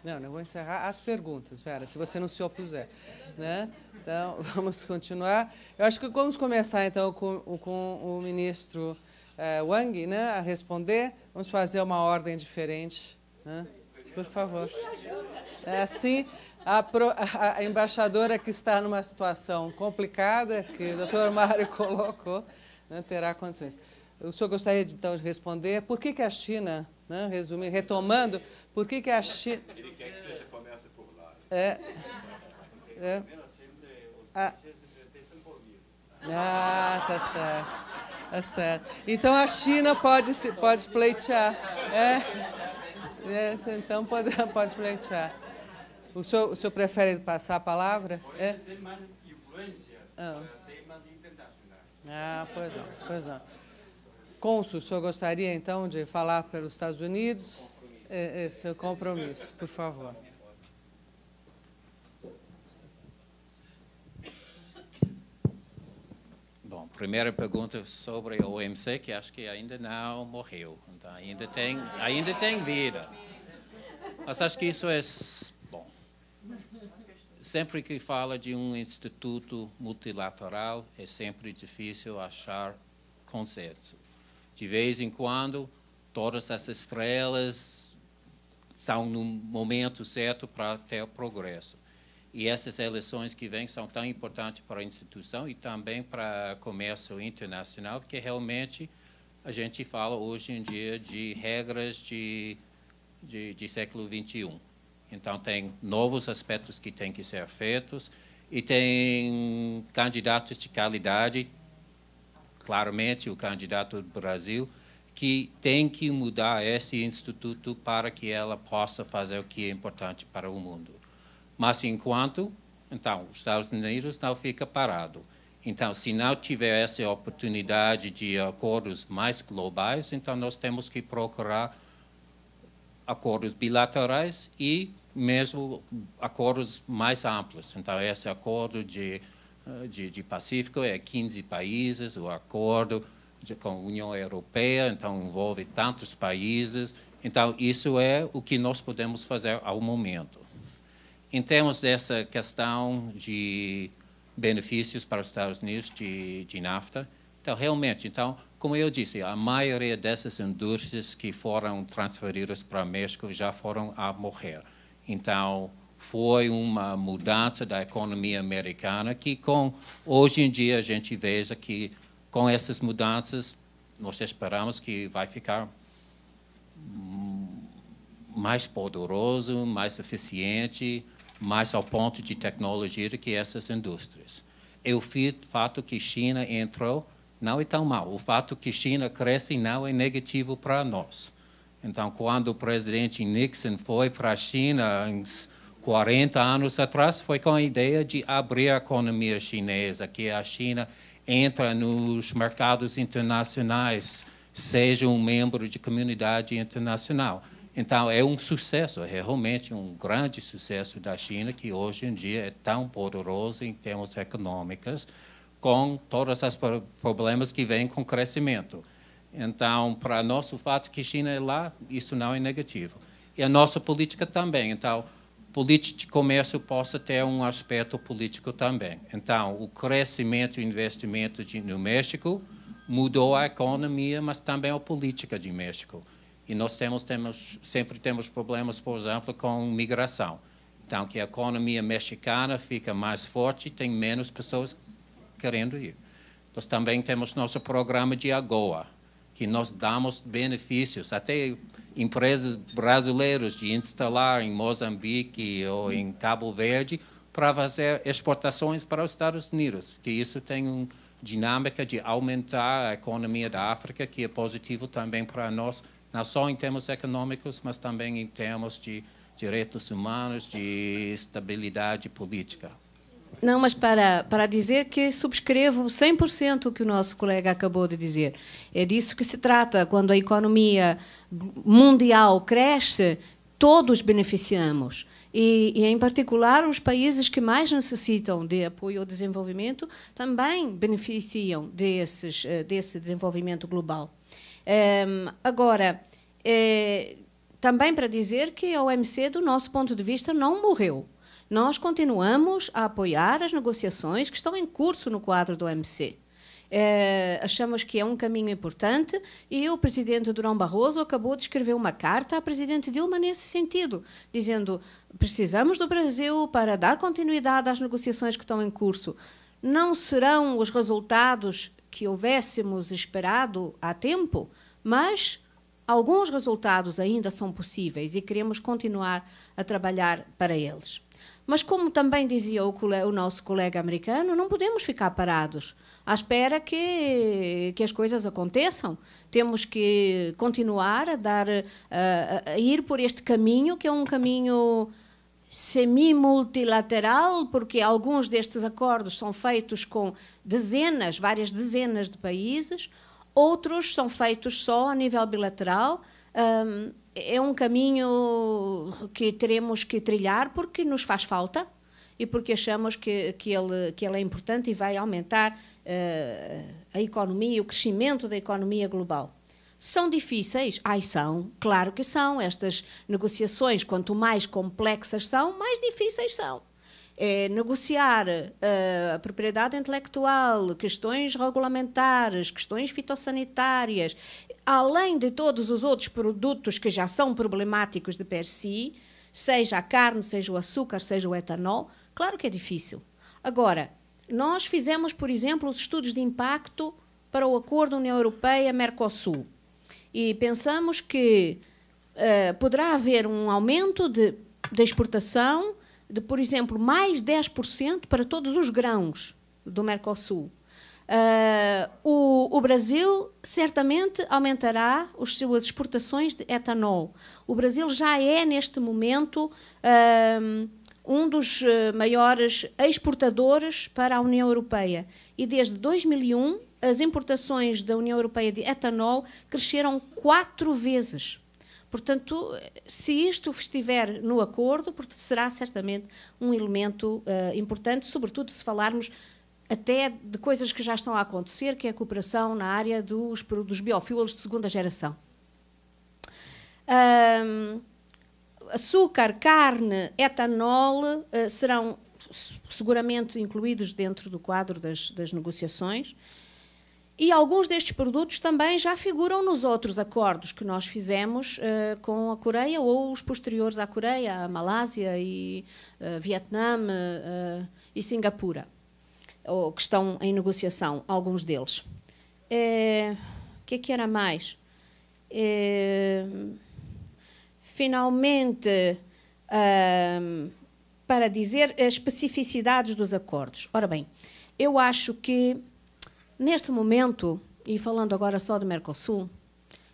Não, eu vou encerrar as perguntas, Vera, se você não se opuser. Né? Então, vamos continuar. Eu acho que vamos começar, então, com o ministro Wang, né, a responder. Vamos fazer uma ordem diferente. Né? Por favor. Assim, a embaixadora que está numa situação complicada, que o doutor Mário colocou, né, terá condições. O senhor gostaria, então, de responder por que a China, né, retomando, por que a China... Ele quer que você comece por lá. Tá certo. Tá certo. Então, a China pode pleitear. Então, pode pleitear. O senhor prefere passar a palavra? Tem mais influência para temas internacionais. Pois não. Cônsul, o senhor gostaria, então, de falar pelos Estados Unidos? Seu compromisso, por favor. Bom, primeira pergunta sobre o OMC, que acho que ainda não morreu. Então, ainda tem vida. Mas acho que isso é... Bom, sempre que fala de um instituto multilateral, é sempre difícil achar consenso. De vez em quando, todas as estrelas são no momento certo para ter progresso. E essas eleições que vêm são tão importantes para a instituição e também para o comércio internacional, porque realmente a gente fala hoje em dia de regras de século XXI. Então, tem novos aspectos que têm que ser feitos e tem candidatos de qualidade, claramente o candidato do Brasil, que tem que mudar esse instituto para que ela possa fazer o que é importante para o mundo. Mas, enquanto Então, os Estados Unidos não fica parado. Então, se não tiver essa oportunidade de acordos mais globais, então nós temos que procurar acordos bilaterais e mesmo acordos mais amplos. Então, esse acordo de Pacífico é 15 países, o acordo com a União Europeia, então envolve tantos países. Então, isso é o que nós podemos fazer ao momento. Em termos dessa questão de benefícios para os Estados Unidos de NAFTA, então, realmente, então, como eu disse, a maioria dessas indústrias que foram transferidas para o México já foram a morrer. Então, foi uma mudança da economia americana que, hoje em dia, a gente veja que, com essas mudanças, nós esperamos que vai ficar mais poderoso, mais eficiente, mais ao ponto de tecnologia do que essas indústrias. E o fato que China entrou não é tão mal. O fato que China cresce não é negativo para nós. Então, quando o presidente Nixon foi para a China, uns 40 anos atrás, foi com a ideia de abrir a economia chinesa, que a China entra nos mercados internacionais, seja um membro de comunidade internacional. Então, é um sucesso, é realmente um grande sucesso da China, que hoje em dia é tão poderoso em termos econômicos, com todos os problemas que vêm com o crescimento. Então, para nós, o fato que a China é lá, isso não é negativo. E a nossa política também. Então, política de comércio possa ter um aspecto político também. Então, o crescimento e investimento no México mudou a economia, mas também a política de México. E nós sempre temos problemas, por exemplo, com migração. Então, que a economia mexicana fica mais forte, tem menos pessoas querendo ir. Nós também temos nosso programa de AGOA, que nós damos benefícios, até empresas brasileiras de instalar em Moçambique ou em Cabo Verde para fazer exportações para os Estados Unidos, porque isso tem uma dinâmica de aumentar a economia da África, que é positivo também para nós, não só em termos econômicos, mas também em termos de direitos humanos, de estabilidade política. Não, mas para dizer que subscrevo 100% o que o nosso colega acabou de dizer. É disso que se trata. Quando a economia mundial cresce, todos beneficiamos. E, em particular, os países que mais necessitam de apoio ao desenvolvimento também beneficiam desse desenvolvimento global. Agora, também para dizer que a OMC, do nosso ponto de vista, não morreu. Nós continuamos a apoiar as negociações que estão em curso no quadro do OMC. Achamos que é um caminho importante e o presidente Durão Barroso acabou de escrever uma carta à presidente Dilma nesse sentido, dizendo: precisamos do Brasil para dar continuidade às negociações que estão em curso. Não serão os resultados que houvéssemos esperado há tempo, mas alguns resultados ainda são possíveis e queremos continuar a trabalhar para eles. Mas, como também dizia o nosso colega americano, não podemos ficar parados à espera que as coisas aconteçam. Temos que continuar a ir por este caminho, que é um caminho semi-multilateral, porque alguns destes acordos são feitos com várias dezenas de países, outros são feitos só a nível bilateral. É um caminho que teremos que trilhar porque nos faz falta e porque achamos que ele é importante e vai aumentar a economia, o crescimento da economia global. São difíceis? São, claro que são. Estas negociações, quanto mais complexas são, mais difíceis são. Negociar a propriedade intelectual, questões regulamentares, questões fitossanitárias, além de todos os outros produtos que já são problemáticos de per si, seja a carne, seja o açúcar, seja o etanol, claro que é difícil. Agora, nós fizemos, por exemplo, os estudos de impacto para o Acordo União Europeia-Mercosul e pensamos que poderá haver um aumento de exportação de, por exemplo, mais 10% para todos os grãos do Mercosul. O Brasil certamente aumentará as suas exportações de etanol. O Brasil já é, neste momento, um dos maiores exportadores para a União Europeia. E desde 2001, as importações da União Europeia de etanol cresceram 4 vezes. Portanto, se isto estiver no acordo, será certamente um elemento importante, sobretudo se falarmos até de coisas que já estão a acontecer, que é a cooperação na área dos biofuels de segunda geração. Açúcar, carne, etanol serão seguramente incluídos dentro do quadro das negociações. E alguns destes produtos também já figuram nos outros acordos que nós fizemos com a Coreia ou os posteriores à Coreia, a Malásia e Vietnã e Singapura, ou que estão em negociação, alguns deles. O que era mais? Finalmente, para dizer as especificidades dos acordos. Ora bem, eu acho que neste momento, e falando agora só do Mercosul,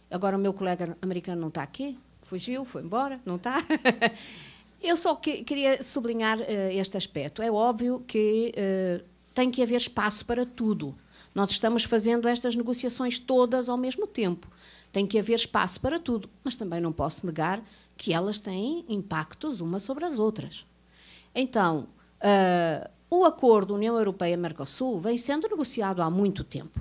agora o meu colega americano não está aqui, fugiu, foi embora, não está. Eu só queria sublinhar este aspecto. É óbvio que tem que haver espaço para tudo. Nós estamos fazendo estas negociações todas ao mesmo tempo. Tem que haver espaço para tudo, mas também não posso negar que elas têm impactos umas sobre as outras. Então, o acordo União Europeia-Mercosul vem sendo negociado há muito tempo.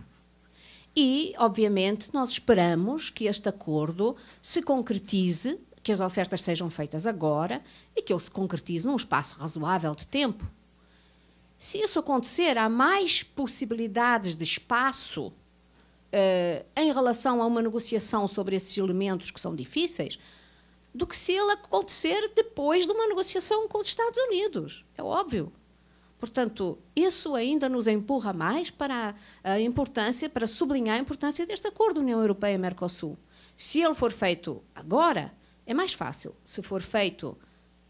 E, obviamente, nós esperamos que este acordo se concretize, que as ofertas sejam feitas agora e que ele se concretize num espaço razoável de tempo. Se isso acontecer, há mais possibilidades de espaço em relação a uma negociação sobre esses elementos que são difíceis do que se ele acontecer depois de uma negociação com os Estados Unidos. É óbvio. Portanto, isso ainda nos empurra mais para a importância, para sublinhar a importância deste acordo União Europeia-Mercosul. Se ele for feito agora, é mais fácil. Se for feito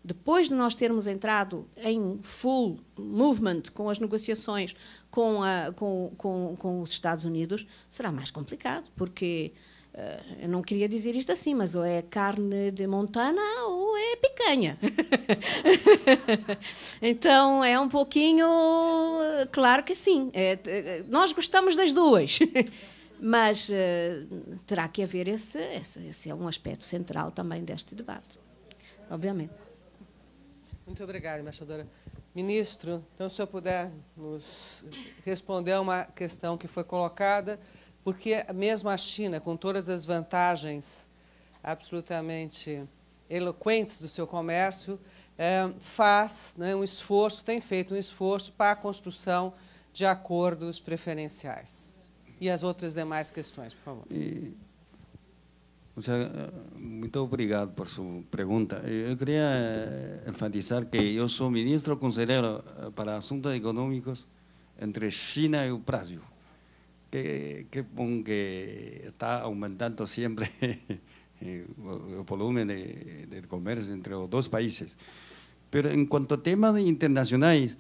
depois de nós termos entrado em full movement com as negociações com os Estados Unidos, será mais complicado, porque eu não queria dizer isto assim, mas ou é carne de Montana ou é picanha. Então, é um pouquinho... Claro que sim. Nós gostamos das duas. Mas terá que haver esse é um aspecto central também deste debate, obviamente. Muito obrigada, embaixadora. Ministro, então, se o senhor puder nos responder a uma questão que foi colocada, porque mesmo a China, com todas as vantagens absolutamente eloquentes do seu comércio, faz um esforço, tem feito um esforço para a construção de acordos preferenciais. E as outras demais questões, por favor. Muito obrigado por sua pergunta. Eu queria enfatizar que eu sou ministro conselheiro para assuntos econômicos entre China e o Brasil. Que bom que está aumentando sempre o volume de comércio entre os dois países. Mas, em quanto a temas internacionais,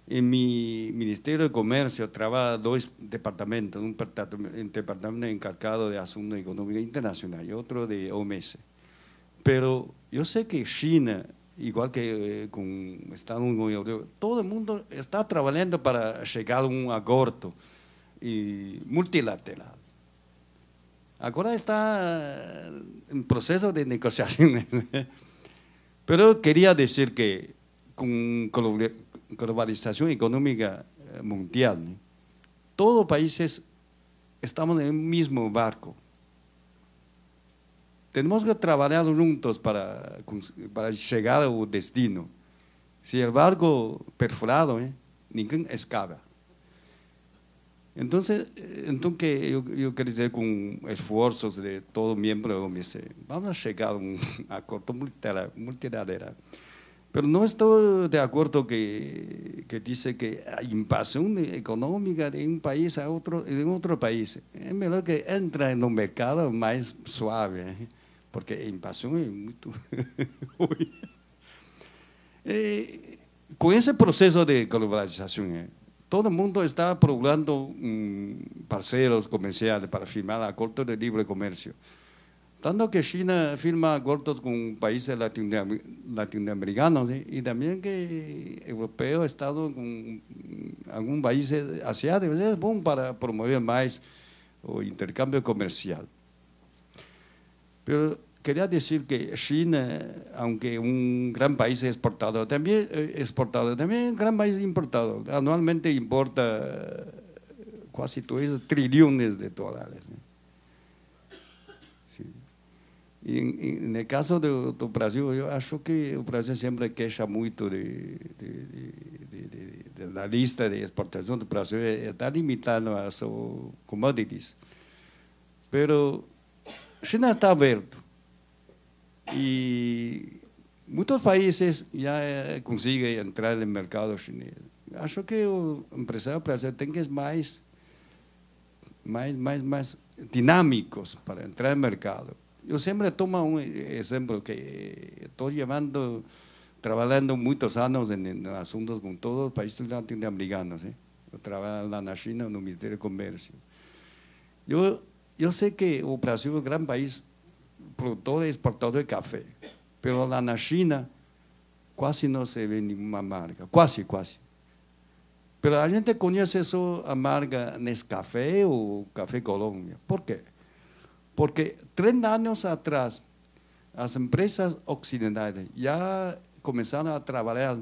em meu Ministério de Comércio trabalha 2 departamentos, um departamento encarregado de assuntos econômicos internacionais e outro de OMS. Mas eu sei que China, igual que com Estados Unidos, todo mundo está trabalhando para chegar a um acordo multilateral. Agora está em processo de negociações. Mas eu queria dizer que com globalização econômica mundial, todos os países estamos no mesmo barco. Temos que trabalhar juntos para chegar ao destino. Se o barco perfurado, ninguém escapa. Então que eu quero dizer, com esforços de todo membro da OMS, vamos chegar a um acordo multilateral. Mas não estou de acordo que diz que a invasão econômica de um país a outro, em outro país. É melhor que entre no mercado mais suave, porque a invasão é muito ruim. Com esse processo de globalização, todo mundo está procurando parceiros comerciais para firmar acordos de livre comércio. Tanto que China firma acuerdos con países latinoamericanos, ¿sí? Y también que europeos, Estados con algún país asiático, es bueno para promover más o intercambio comercial. Pero quería decir que China, aunque un gran país exportador, también un gran país importador. Anualmente importa casi trillones de dólares. Sí. Y en el caso do Brasil, eu acho que o Brasil sempre queixa muito da lista de exportação do Brasil, está limitado a seus commodities. Pero China está aberto. E muitos países já conseguem entrar no mercado chinês. Acho que o empresário brasileiro tem que ser mais dinâmicos para entrar no mercado. Eu sempre tomo um exemplo que estou trabalhando muitos anos em assuntos com todos os países latino-americanos. Eu trabalho lá na China, no Ministério do Comércio. Eu sei que o Brasil é um grande país produtor e exportador de café, mas lá na China quase não se vê nenhuma marca, quase. Mas a gente conhece só a marca Nescafé ou Café Colômbia. Por quê? Porque 30 anos atrás, as empresas ocidentais já começaram a trabalhar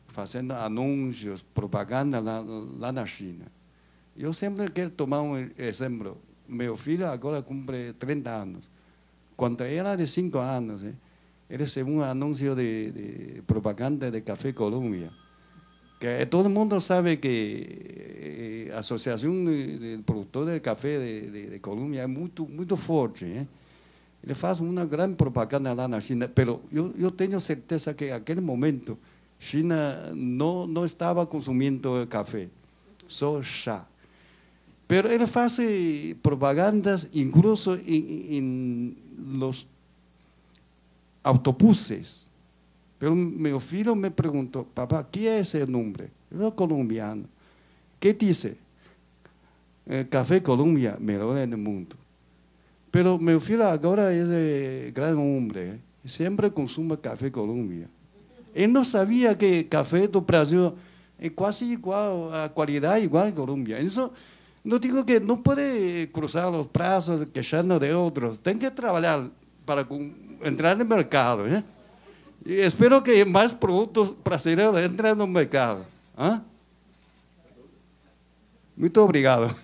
fazendo anúncios, propaganda lá na China. Eu sempre quero tomar um exemplo. Meu filho agora cumpre 30 anos. Quando era de 5 anos, ele recebeu um anúncio de propaganda de Café Colômbia. Que todo mundo sabe que a Associação de Produtores de Café de Colômbia é muito forte. Ele faz uma grande propaganda lá na China, mas eu tenho certeza que naquele momento China não estava consumindo café, só chá. Mas ele faz propagandas incluso em los autobuses. Pero meu filho me perguntou, papá, o que é esse nome? Eu sou colombiano. O que diz? Café Colômbia, melhor do mundo. Pero meu filho agora é grande homem, sempre consome Café Colômbia. Ele não sabia que café do Brasil é quase igual, a qualidade igual à Colômbia. Então, não digo que não pode cruzar os braços queixando de outros, tem que trabalhar para entrar no mercado. E espero que mais produtos brasileiros entrem no mercado. Muito obrigado.